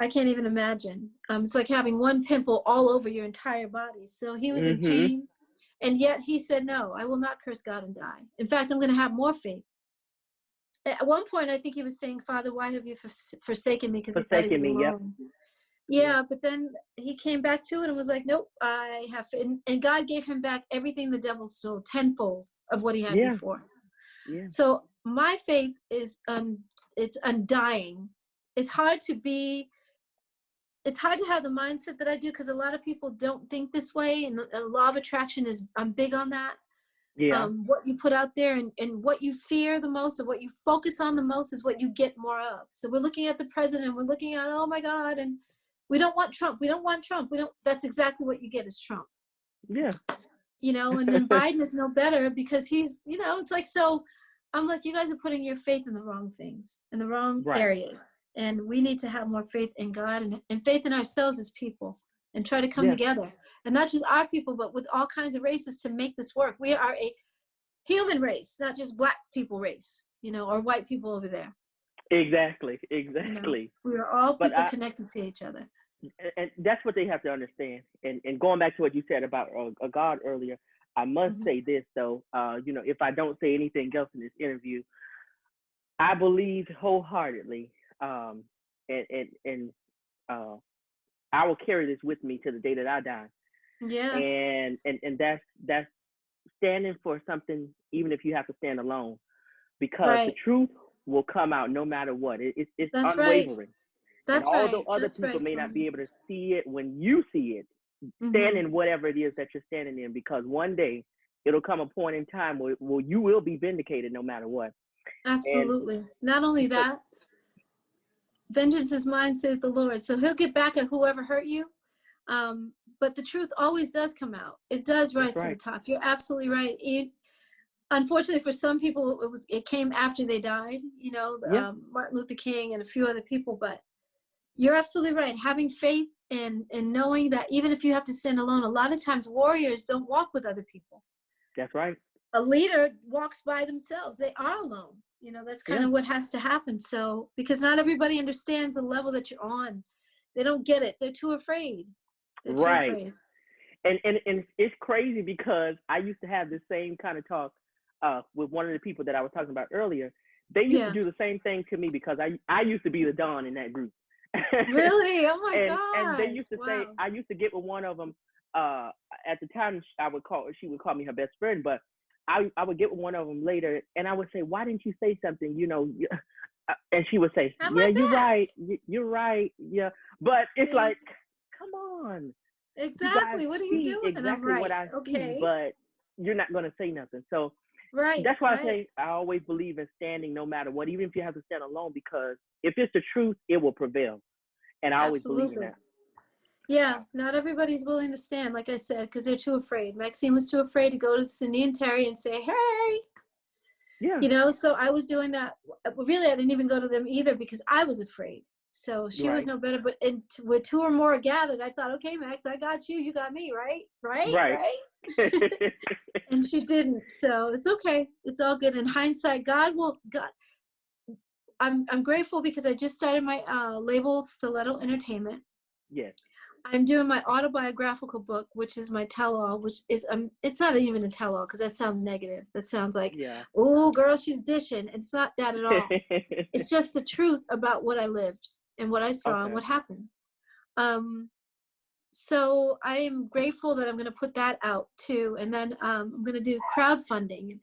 I can't even imagine. It's like having one pimple all over your entire body. So he was in Mhm. pain. And yet he said, no, I will not curse God and die. In fact, I'm going to have more faith. At one point, I think he was saying, Father, why have you forsaken me? Because he thought he Forsaking was me. Yep. alone. Yeah. Yeah, but then he came back to it and was like, nope, I have. And God gave him back everything the devil stole, tenfold of what he had Yeah. before. Yeah. So my faith is it's undying. It's hard to have the mindset that I do, because a lot of people don't think this way. And the law of attraction I'm big on that. Yeah. What you put out there and what you fear the most, or what you focus on the most, is what you get more of. So we're looking at the president, we're looking at, oh my God, and we don't want Trump. That's exactly what you get is Trump. Yeah. You know, and then Biden is no better because he's, you know, it's like, so I'm like, you guys are putting your faith in the wrong things, in the wrong Right. areas. And we need to have more faith in God and faith in ourselves as people, and try to come Yeah. together. And not just our people, but with all kinds of races to make this work. We are a human race, not just Black people race, you know, or white people over there. Exactly. You know, Exactly. we are all But people connected to each other. and that's what they have to understand. And going back to what you said about a God earlier, I must Mm-hmm. say this though. You know, if I don't say anything else in this interview, I believe wholeheartedly, and I will carry this with me to the day that I die. Yeah. And that's standing for something, even if you have to stand alone, because the Right. truth will come out no matter what. It's That's right. unwavering. And That's although right. other That's people right, may not Tony. be able to see it when you see it, stand Mm-hmm. in whatever it is that you're standing in, because one day it'll come a point in time where you will be vindicated no matter what. And Absolutely. Not only so, that, vengeance is mine, saith the Lord. So he'll get back at whoever hurt you. But the truth always does come out. It does rise to the top. You're absolutely right. Unfortunately for some people, it came after they died, you know, Martin Luther King and a few other people, but you're absolutely right. Having faith and knowing that even if you have to stand alone, a lot of times warriors don't walk with other people. That's right. A leader walks by themselves. They are alone. You know, that's kind of what has to happen. So, because not everybody understands the level that you're on. They don't get it. They're too afraid. They're too afraid. And it's crazy because I used to have the same kind of talk with one of the people that I was talking about earlier. They used to do the same thing to me because I used to be the Don in that group. Really? Oh my God. And they used to say, I used to get with one of them, at the time she would call me her best friend, but I would get with one of them later and I would say, why didn't you say something? You know, and she would say, you're right. You're right. Yeah. But it's like, come on. Exactly. What are you doing? Exactly I'm right. what I see, but you're not going to say nothing. So that's why I say I always believe in standing no matter what, even if you have to stand alone, because if it's the truth, it will prevail. And I always believe in that. Yeah, not everybody's willing to stand, like I said, because they're too afraid. Maxine was too afraid to go to Cindy and Terry and say, hey. Yeah. You know, so I was doing that. Really, I didn't even go to them either because I was afraid. So she was no better. But where two or more are gathered, I thought, okay, Max, I got you. You got me, right? Right. And she didn't. So it's okay. It's all good. In hindsight, God. I'm grateful because I just started my label, Stiletto Entertainment. Yes. I'm doing my autobiographical book, which is my tell-all, which is it's not even a tell-all because that sounds negative. That sounds like, oh, girl, she's dishing. It's not that at all. It's just the truth about what I lived and what I saw and what happened. So I am grateful that I'm going to put that out too, and then I'm going to do crowdfunding.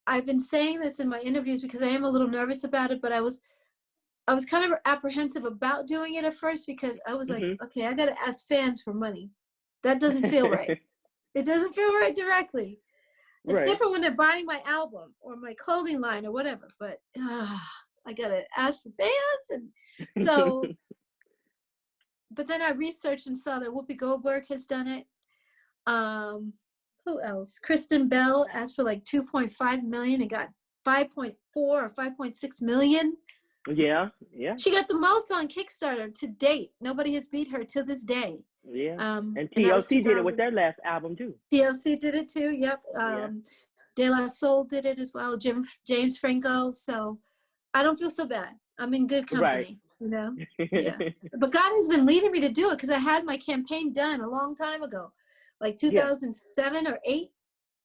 I've been saying this in my interviews because I am a little nervous about it, but I was kind of apprehensive about doing it at first because I was like, okay, I got to ask fans for money. That doesn't feel right. It doesn't feel right directly. It's different when they're buying my album or my clothing line or whatever, but I got to ask the fans. And so, but then I researched and saw that Whoopi Goldberg has done it. Who else? Kristen Bell asked for like 2.5 million and got 5.4 or 5.6 million. Yeah. She got the most on Kickstarter to date. Nobody has beat her to this day. Yeah. And TLC did it with their last album too. TLC did it too. Yep. De La Soul did it as well. James Franco. So I don't feel so bad. I'm in good company. You know. Yeah. But God has been leading me to do it because I had my campaign done a long time ago, like 2007 or 8.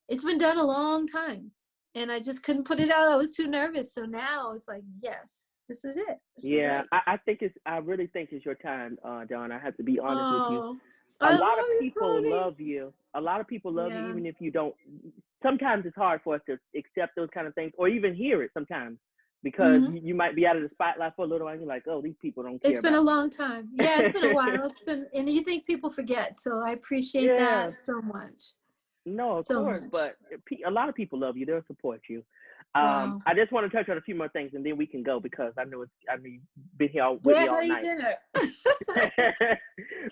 It's been done a long time. And I just couldn't put it out. I was too nervous. So now it's like, yes, this is it. I really think it's your time, Dawn. I have to be honest with you. A lot of people love you. A lot of people love you, even if you don't. Sometimes it's hard for us to accept those kind of things or even hear it sometimes because you might be out of the spotlight for a little while and you're like, oh, these people don't care. It's been a long time. Yeah, it's been a while. And you think people forget. So I appreciate that so much. No, of course, but a lot of people love you. They'll support you. I just want to touch on a few more things, and then we can go because I know you've been here with me all night. Dinner.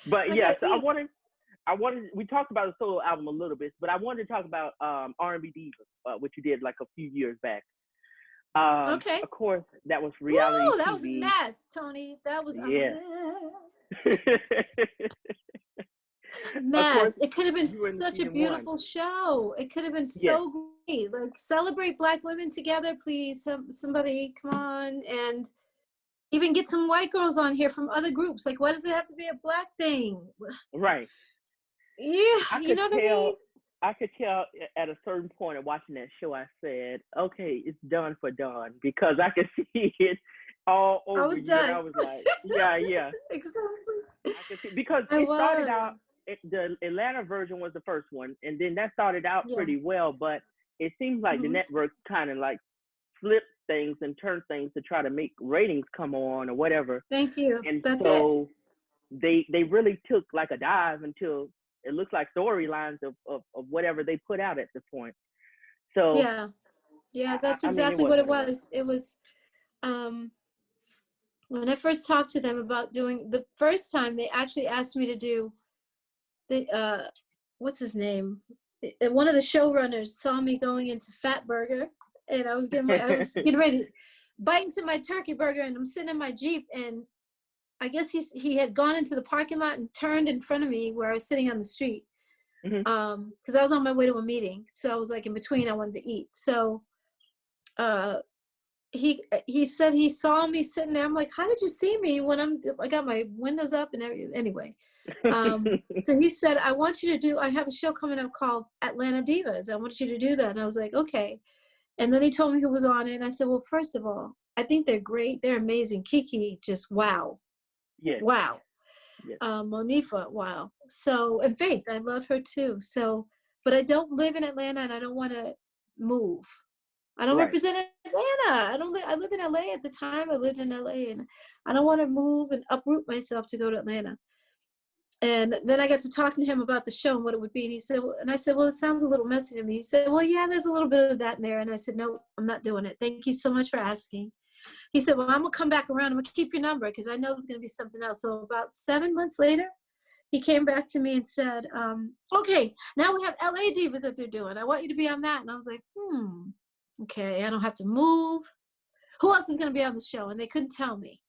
But so I wanted. We talked about the solo album a little bit, but I wanted to talk about R&B Divas, which you did like a few years back. Of course, that was reality TV. That was a mess, Tony. That was a mess. Mess. It could have been such a beautiful show. It could have been so great. Like, celebrate Black women together, please. Somebody, come on, and even get some white girls on here from other groups. Like, why does it have to be a Black thing? Right. Yeah, you know what I mean? I could tell at a certain point of watching that show, I said, okay, it's done for Dawn because I could see it all over. I was done. I was like, yeah. Exactly. I could see, because it started out. The Atlanta version was the first one, and then that started out pretty well, but it seems like the network kind of like flipped things and turned things to try to make ratings come on or whatever. Thank you. And so they really took like a dive until it looks like storylines of whatever they put out at this point. So yeah, that's exactly what it was. It was when I first talked to them about doing the first time, they actually asked me to do the what's his name? One of the showrunners saw me going into Fat Burger, and I was getting ready to bite into my turkey burger, and I'm sitting in my Jeep, and I guess he had gone into the parking lot and turned in front of me where I was sitting on the street. Because I was on my way to a meeting, so I was like in between. I wanted to eat, so he said he saw me sitting there. I'm like, how did you see me when I got my windows up and everything? Anyway, so he said, I have a show coming up called Atlanta Divas. I want you to do that. And I was like, okay. And then he told me who was on it, and I said, well, first of all, I think they're great. They're amazing. Kiki, just wow. Yes. Wow. Yes. Monifa, wow. So, and Faith, I love her too. So, but I don't live in Atlanta, and I don't want to move. I don't represent Atlanta. I live in LA at the time. I lived in LA, and I don't want to move and uproot myself to go to Atlanta. And then I got to talking to him about the show and what it would be. And he said, and I said, well, it sounds a little messy to me. He said, well, yeah, there's a little bit of that in there. And I said, no, I'm not doing it. Thank you so much for asking. He said, well, I'm going to come back around. I'm going to keep your number because I know there's going to be something else. So about 7 months later, he came back to me and said, okay, now we have LA Divas that they're doing. I want you to be on that. And I was like, okay, I don't have to move. Who else is going to be on the show? And they couldn't tell me.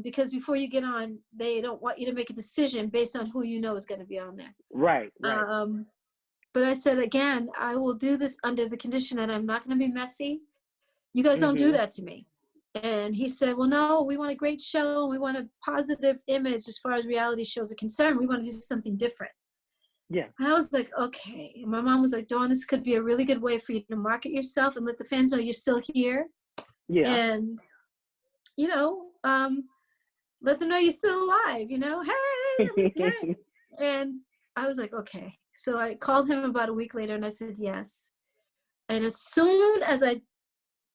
Because before you get on, they don't want you to make a decision based on who you know is going to be on there. Right. But I said, again, I will do this under the condition that I'm not going to be messy. You guys don't do that to me. And he said, well, no, we want a great show. We want a positive image as far as reality shows are concerned. We want to do something different. Yeah. And I was like, okay. And my mom was like, Dawn, this could be a really good way for you to market yourself and let the fans know you're still here. Yeah. And, you know, let them know you're still alive, you know, hey, I'm okay. And I was like, okay. So I called him about a week later and I said, yes. And as soon as I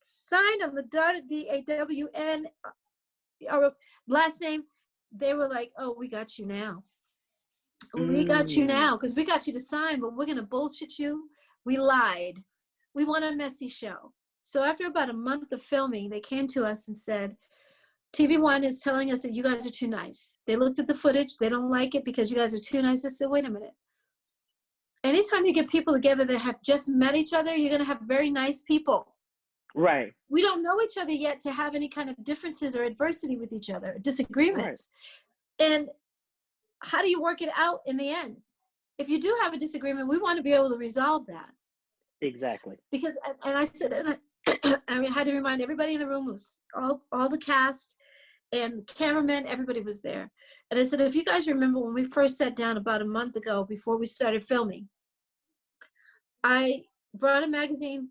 signed on the dotted DAWN, our last name, they were like, oh, we got you now. We got you now because we got you to sign, but we're going to bullshit you. We lied. We want a messy show. So after about a month of filming, they came to us and said, TV1 is telling us that you guys are too nice. They looked at the footage. They don't like it because you guys are too nice. I said, wait a minute. Anytime you get people together that have just met each other, you're going to have very nice people. Right. We don't know each other yet to have any kind of differences or adversity with each other, disagreements. Right. And how do you work it out in the end? If you do have a disagreement, we want to be able to resolve that. Exactly. Because, and I said, and I had to remind everybody in the room, was all the cast and cameramen, everybody was there. And I said, if you guys remember when we first sat down about a month ago before we started filming, I brought a magazine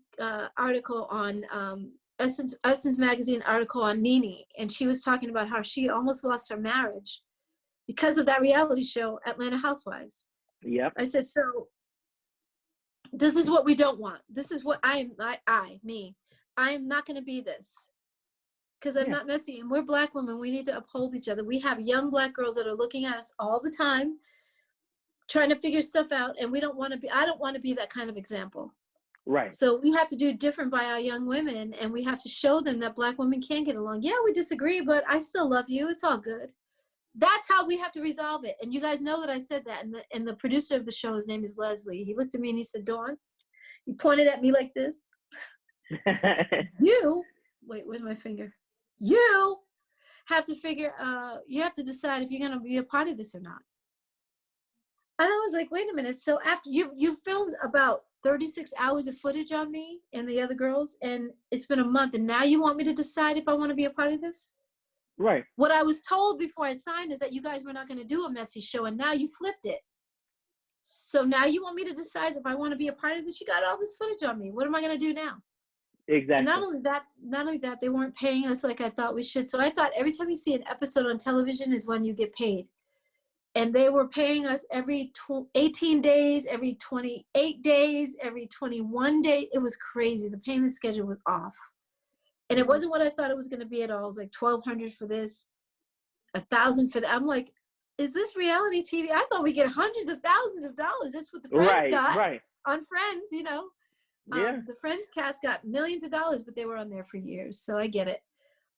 article on Essence magazine article on Nene, and she was talking about how she almost lost her marriage because of that reality show, Atlanta Housewives. Yep. I said, so this is what we don't want. This is what I am not going to be this because I'm not messy. And we're Black women. We need to uphold each other. We have young Black girls that are looking at us all the time, trying to figure stuff out. And I don't want to be that kind of example. Right. So we have to do different by our young women. And we have to show them that Black women can get along. Yeah, we disagree, but I still love you. It's all good. That's how we have to resolve it. And you guys know that I said that. And the producer of the show, his name is Leslie. He looked at me and he said, Dawn, he pointed at me like this. Wait, where's my finger? You have to figure, you have to decide if you're going to be a part of this or not. And I was like, wait a minute. So after you filmed about 36 hours of footage on me and the other girls, and it's been a month, and now you want me to decide if I want to be a part of this? Right. What I was told before I signed is that you guys were not going to do a messy show, and now you flipped it. So now you want me to decide if I want to be a part of this? You got all this footage on me. What am I going to do now? Exactly. And not only that, they weren't paying us like I thought we should. So I thought every time you see an episode on television is when you get paid. And they were paying us every 18 days, every 28 days, every 21 days. It was crazy. The payment schedule was off. And it wasn't what I thought it was going to be at all. It was like $1,200 for this, $1,000 for that. I'm like, is this reality TV? I thought we get hundreds of thousands of dollars. That's what the Friends got on Friends, you know. Yeah. The Friends cast got millions of dollars, but they were on there for years. So I get it.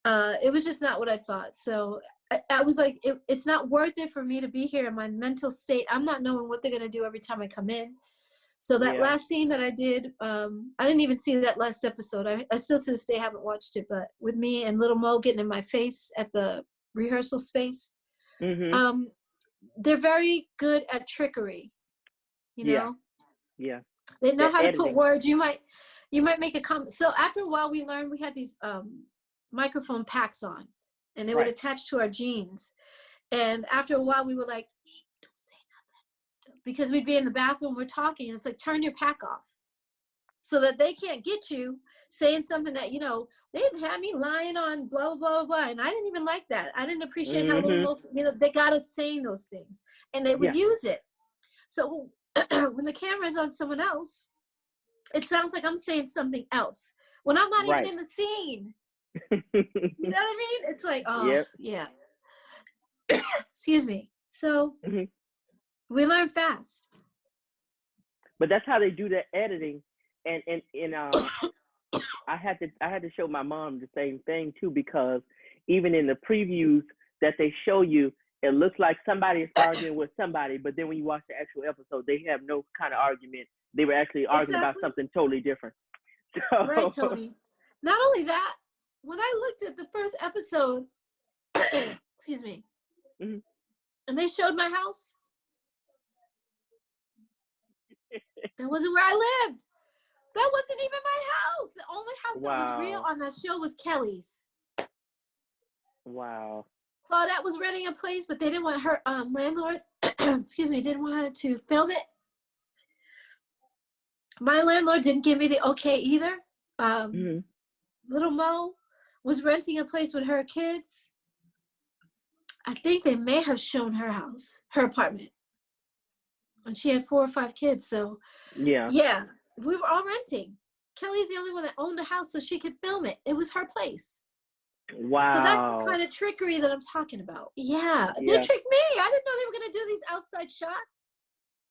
it was just not what I thought. So I was like, it's not worth it for me to be here in my mental state. I'm not knowing what they're going to do every time I come in. So that last scene that I did, I didn't even see that last episode. I still to this day haven't watched it, but with me and Little Mo getting in my face at the rehearsal space, they're very good at trickery, you know? Yeah. They know how to editing. put words. You might make a comment. So after a while, we learned we had these microphone packs on, and they would attach to our jeans. And after a while, we were like, don't say nothing. Because we'd be in the bathroom, we're talking, and it's like, turn your pack off. So that they can't get you saying something that, you know, they didn't have me lying on blah, blah, blah. And I didn't even like that. I didn't appreciate how little, you know, they got us saying those things. And they would use it. So when the camera is on someone else, it sounds like I'm saying something else. When I'm not even in the scene. You know what I mean? It's like, oh, yeah. Excuse me. So we learn fast. But that's how they do the editing. And I had to show my mom the same thing too, because even in the previews that they show you, it looks like somebody is arguing with somebody, but then when you watch the actual episode, they have no kind of argument. They were actually arguing about something totally different. So, right, Tony. Not only that, when I looked at the first episode, excuse me, and they showed my house, that wasn't where I lived. That wasn't even my house. The only house that was real on that show was Kelly's. Wow. Claudette was renting a place, but they didn't want her landlord, excuse me, didn't want her to film it. My landlord didn't give me the okay either. Little Mo was renting a place with her kids. I think they may have shown her house, her apartment. And she had 4 or 5 kids, so yeah, we were all renting. Kelly's the only one that owned a house so she could film it. It was her place. Wow. So that's the kind of trickery that I'm talking about. Yeah. They tricked me. I didn't know they were going to do these outside shots.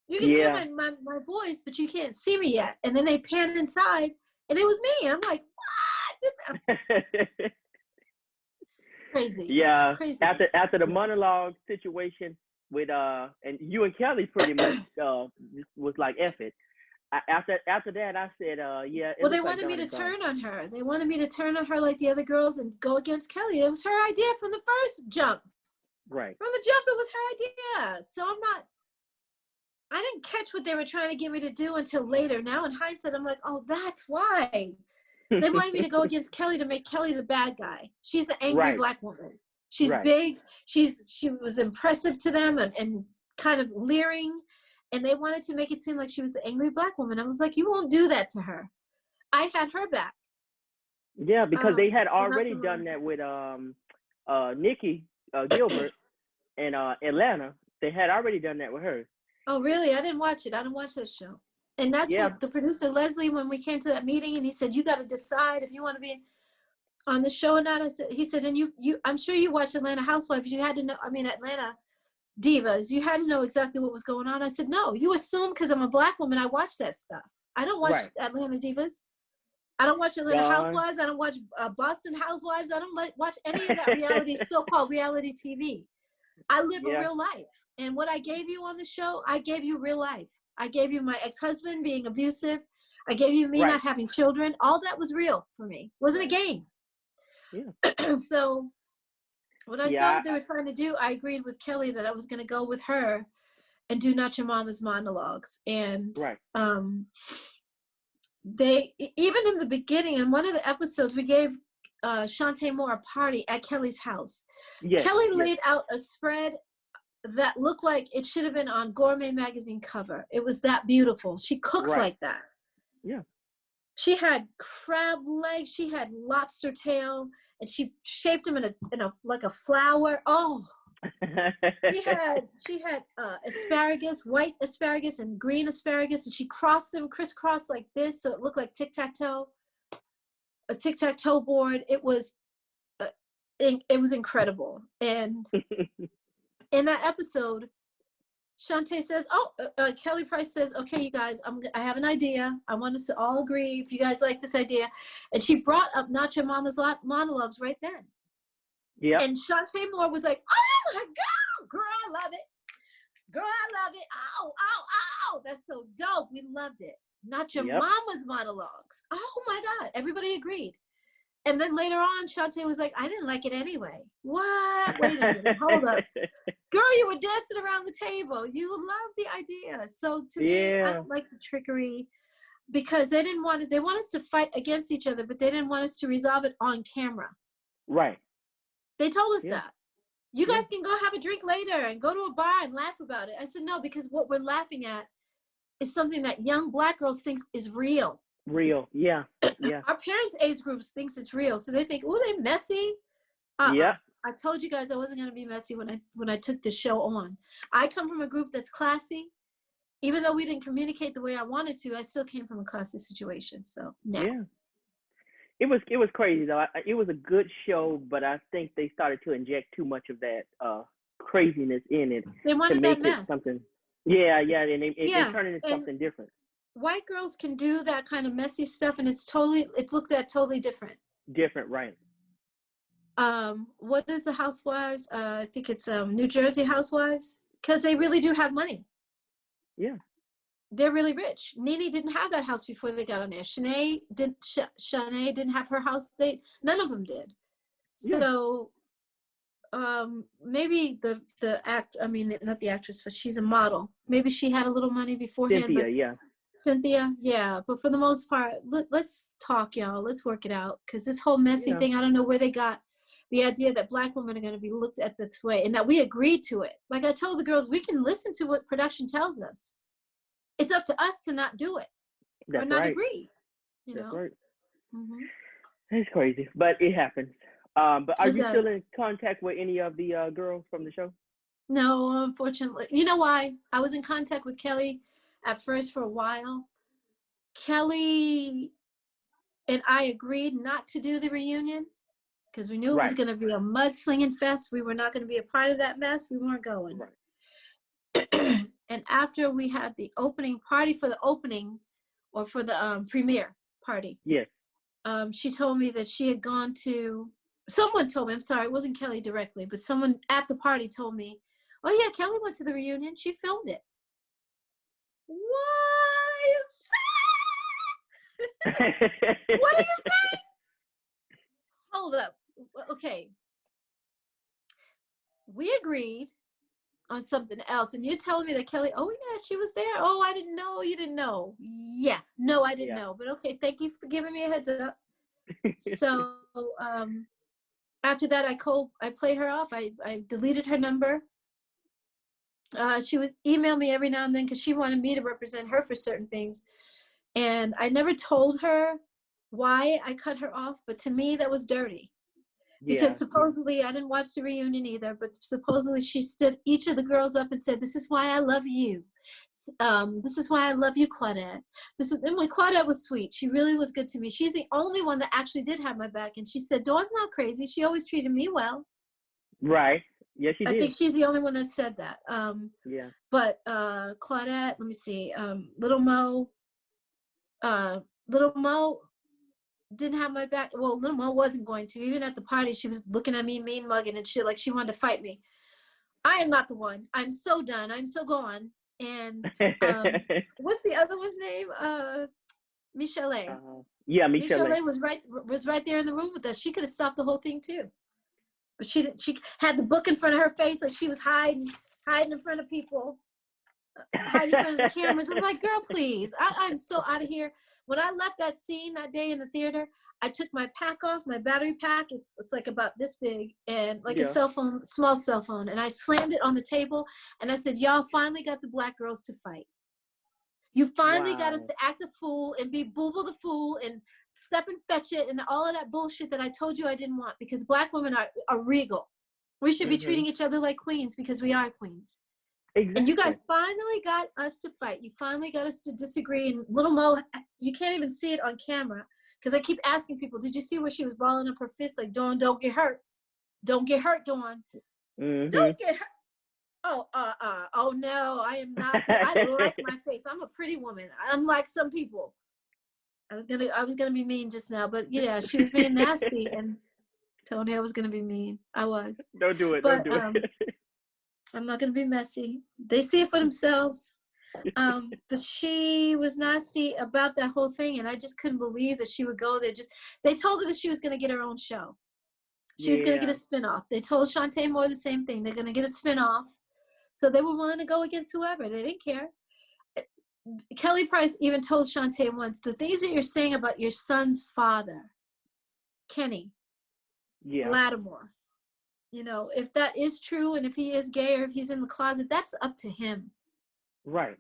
You can hear my voice, but you can't see me yet. And then they panned inside, and it was me. And I'm like, what? Crazy. Yeah. Crazy. After the monologue situation with and you and Kelly pretty much was like, F it. After that, I said, yeah. Well, they wanted me to turn on her. They wanted me to turn on her like the other girls and go against Kelly. It was her idea from the first jump. Right. From the jump, it was her idea. So I didn't catch what they were trying to get me to do until later. Now in hindsight, I'm like, oh, that's why. They wanted me to go against Kelly to make Kelly the bad guy. She's the angry black woman. She's big. She was impressive to them and kind of leering. And they wanted to make it seem like she was the angry black woman. I was like, you won't do that to her. I had her back. Yeah, because they had already done that with Nikki Gilbert in Atlanta. They had already done that with her. Oh, really? I didn't watch it. I didn't watch that show. And that's what the producer, Leslie, when we came to that meeting, and he said, you got to decide if you want to be on the show or not. He said, and you, I'm sure you watch Atlanta Housewives. You had to know, Atlanta Divas. You had to know exactly what was going on. I said, no, you assume because I'm a black woman, I watch that stuff. I don't watch Atlanta Divas. I don't watch Atlanta Housewives. I don't watch Boston Housewives. I don't watch any of that reality, so-called reality TV. I live a real life. And what I gave you on the show, I gave you real life. I gave you my ex-husband being abusive. I gave you me not having children. All that was real for me. It wasn't a game. Yeah. So when I saw what they were trying to do, I agreed with Kelly that I was going to go with her and do Not Your Mama's monologues. And they, even in the beginning, in one of the episodes, we gave Shantae Moore a party at Kelly's house. Kelly laid out a spread that looked like it should have been on Gourmet magazine cover. It was that beautiful. She cooks like that. Yeah. She had crab legs. She had lobster tail, and she shaped them in a like a flower. Oh, she had asparagus, white asparagus and green asparagus, and she crossed them crisscross like this, so it looked like tic-tac-toe, a tic-tac-toe board. It was incredible. And in that episode, Shantae says, Kelly Price says, okay, you guys, I have an idea. I want us to all agree if you guys like this idea. And she brought up Not Your Mama's monologues right then. Yeah. And Shantae Moore was like, oh my God, girl, I love it. Girl, I love it. Ow, ow, ow. That's so dope. We loved it. Not your Yep. mama's monologues. Oh my God. Everybody agreed. And then later on, Shantae was like, I didn't like it anyway. What? Wait a minute. Hold up. Girl, you were dancing around the table. You love the idea. So to me, I don't like the trickery because they didn't want us, they want us to fight against each other, but they didn't want us to resolve it on camera. Right. They told us that. You Yeah. guys can go have a drink later and go to a bar and laugh about it. I said, no, because what we're laughing at is something that young Black girls thinks is real. Real. Yeah. Yeah. Our parents' age groups thinks it's real. So they think, oh, they messy. Yeah. I told you guys I wasn't going to be messy when I took the show on. I come from a group that's classy. Even though we didn't communicate the way I wanted to, I still came from a classy situation. So no. Yeah. It was crazy though. It was a good show, but I think they started to inject too much of that craziness in it. They wanted to make that mess. It something. Yeah, and they turned it into something different. White girls can do that kind of messy stuff, and it's looked at totally different. Different, right? What is the Housewives? I think it's New Jersey Housewives, because they really do have money. Yeah. They're really rich. Nene didn't have that house before they got on there. Shanae didn't have her house. None of them did. Yeah. So maybe not the actress, but she's a model. Maybe she had a little money beforehand. Cynthia, yeah. But for the most part, let's talk, y'all. Let's work it out. Because this whole messy thing, I don't know where they got the idea that Black women are going to be looked at this way and that we agreed to it. Like I told the girls, we can listen to what production tells us. It's up to us to not do it or not agree. That's right. Mm-hmm. It's crazy, but it happens. But are you still in contact with any of the girls from the show? No, unfortunately. You know why? I was in contact with Kelly at first for a while. Kelly and I agreed not to do the reunion because we knew it was going to be a mudslinging fest. We were not going to be a part of that mess. We weren't going. Right. And after we had the opening party for the opening or for the premiere party. Yes. She told me that she had gone to, someone told me, I'm sorry, it wasn't Kelly directly, but someone at the party told me, oh yeah, Kelly went to the reunion. She filmed it. What are you saying? What are you saying? Hold up. Okay. We agreed on something else, and you're telling me that Kelly, oh yeah, she was there. Oh, I didn't know. You didn't know. Yeah. No, I didn't know. But okay, thank you for giving me a heads up. So after that, I played her off. I deleted her number. She would email me every now and then because she wanted me to represent her for certain things. And I never told her why I cut her off, but to me, that was dirty. Because supposedly, I didn't watch the reunion either, but supposedly she stood each of the girls up and said, this is why I love you. This is why I love you, Claudette. And when Claudette was sweet, she really was good to me. She's the only one that actually did have my back. And she said, Dawn's not crazy. She always treated me well. Right. Yes, she did. I think she's the only one that said that. But Claudette, let me see, Little Mo didn't have my back. Well, Little Mo wasn't going to. Even at the party, she was looking at me, mean mugging and shit, like she wanted to fight me. I am not the one. I'm so done. I'm so gone. And what's the other one's name? Michelle. Michelle was right there in the room with us. She could have stopped the whole thing too. But she had the book in front of her face, like she was hiding in front of people, hiding in front of the cameras. I'm like, girl, please. I'm so out of here. When I left that scene that day in the theater, I took my pack off, my battery pack. It's like about this big and like a cell phone, small cell phone. And I slammed it on the table and I said, y'all finally got the Black girls to fight. You finally got us to act a fool and be Booble the fool and step and fetch it and all of that bullshit that I told you I didn't want, because Black women are regal. We should be treating each other like queens because we are queens. Exactly. And you guys finally got us to fight. You finally got us to disagree. And Little Mo, you can't even see it on camera because I keep asking people, did you see where she was balling up her fist like, Dawn, don't get hurt. Don't get hurt, Dawn. Don't get hurt. Oh no, I am not. I like my face. I'm a pretty woman, unlike some people. I was gonna be mean just now, but yeah, she was being nasty, and Tony, I was going to be mean. I was. Don't do it. But, Don't do it. I'm not going to be messy. They see it for themselves. But she was nasty about that whole thing, and I just couldn't believe that she would go there. They told her that she was going to get her own show. She was going to get a spinoff. They told Shantae Moore the same thing. They're going to get a spinoff. So they were willing to go against whoever. They didn't care. Kelly Price even told Shantae once, the things that you're saying about your son's father, Kenny Lattimore, you know, if that is true, and if he is gay or if he's in the closet, that's up to him. Right.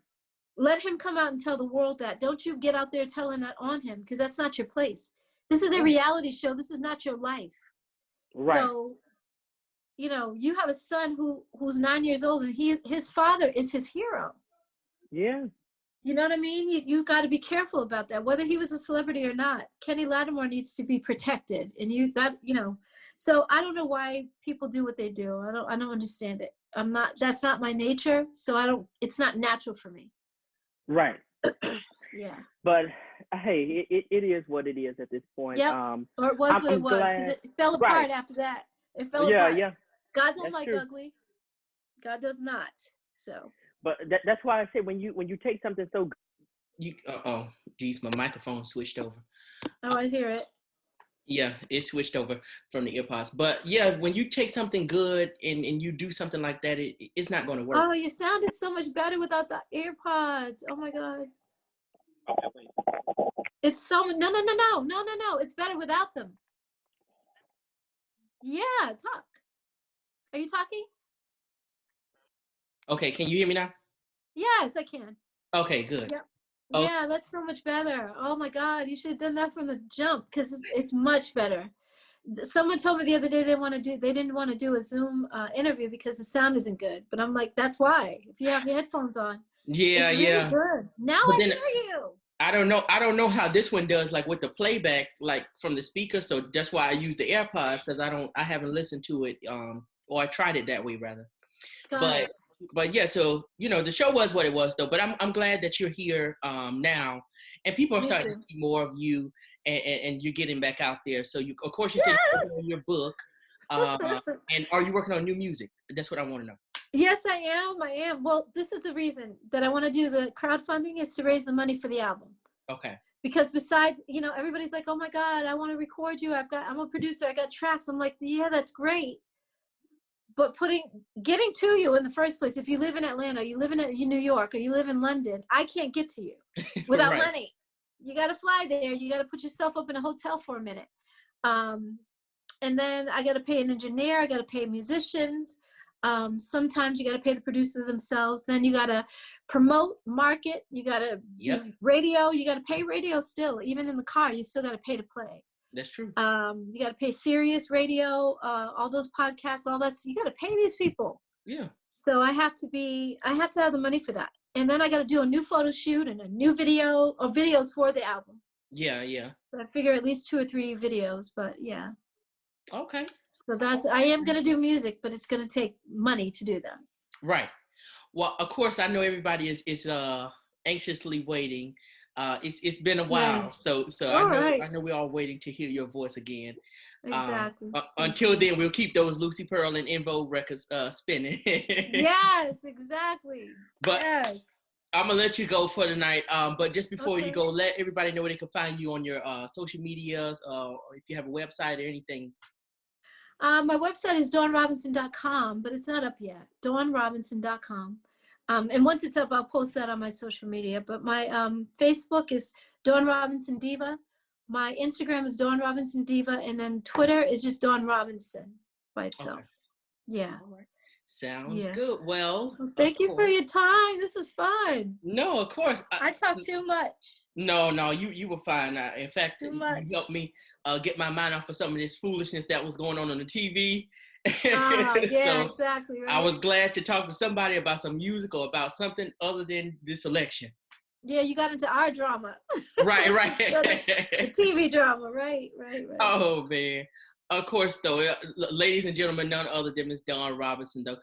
Let him come out and tell the world that. Don't you get out there telling that on him, because that's not your place. This is a reality show. This is not your life. Right. So, you know, you have a son who's 9 years old, and his father is his hero. Yeah. You know what I mean? You got to be careful about that, whether he was a celebrity or not. Kenny Lattimore needs to be protected, and you know. So I don't know why people do what they do. I don't understand it. That's not my nature. So it's not natural for me. Right. Yeah. But hey, it is what it is at this point. Yep. Or it was what it was, because it fell apart after that. It fell apart. Yeah. God don't like ugly. God does not. So. But that's why I say when you take something so good. Geez, my microphone switched over. Oh, I hear it. Yeah, it switched over from the earpods. But yeah, when you take something good and you do something like that, it's not going to work. Oh, your sound is so much better without the earpods. Oh my God. Okay, wait. It's so no. It's better without them. Yeah, talk. Are you talking? Okay, can you hear me now? Yes, I can. Okay, good. Yep. Oh. Yeah, that's so much better. Oh my God, you should have done that from the jump, because it's much better. Someone told me the other day they didn't want to do a Zoom interview because the sound isn't good. But I'm like, that's why. If you have your headphones on, it's really good. Now I hear you. I don't know how this one does, like with the playback, like from the speaker. So that's why I use the AirPods, because I haven't listened to it, or I tried it that way rather. But yeah, so you know, the show was what it was though. But I'm glad that you're here now, and people are starting to see more of you, and you're getting back out there. So you said you're working on your book, and are you working on new music? That's what I want to know. Yes, I am. Well, this is the reason that I want to do the crowdfunding, is to raise the money for the album. Okay. Because besides, you know, everybody's like, oh my God, I want to record you. I'm a producer. I got tracks. I'm like, yeah, that's great. But getting to you in the first place, if you live in Atlanta, you live in New York, or you live in London, I can't get to you without money. You got to fly there. You got to put yourself up in a hotel for a minute. And then I got to pay an engineer. I got to pay musicians. Sometimes you got to pay the producers themselves. Then you got to promote, market. You got to do radio. You got to pay radio still. Even in the car, you still got to pay to play. That's true. You got to pay Sirius Radio, all those podcasts, all that. So you got to pay these people. Yeah. So I have to have the money for that. And then I got to do a new photo shoot and a new video, or videos for the album. Yeah. So I figure at least 2 or 3 videos, but yeah. Okay. So I am going to do music, but it's going to take money to do that. Right. Well, of course, I know everybody is anxiously waiting. It's been a while, so I know we're all waiting to hear your voice again. Exactly. Until then, we'll keep those Lucy Pearl and En Vogue records spinning. Yes, exactly. But yes. I'm gonna let you go for tonight. But just before you go, let everybody know where they can find you on your social medias, or if you have a website or anything. My website is dawnrobinson.com, but it's not up yet. dawnrobinson.com. And once it's up, I'll post that on my social media. But my Facebook is Dawn Robinson Diva. My Instagram is Dawn Robinson Diva. And then Twitter is just Dawn Robinson by itself. Okay. Yeah. All right. Sounds good. Well, thank you for your time. This was fun. No, of course. I talk too much. No, you were fine. In fact, you helped me get my mind off of some of this foolishness that was going on the TV. Yeah, so exactly. Right. I was glad to talk to somebody about some music or about something other than this election. Yeah, you got into our drama. Right. The TV drama, right. Oh, man. Of course, though, ladies and gentlemen, none other than Miss Dawn Robinson, though.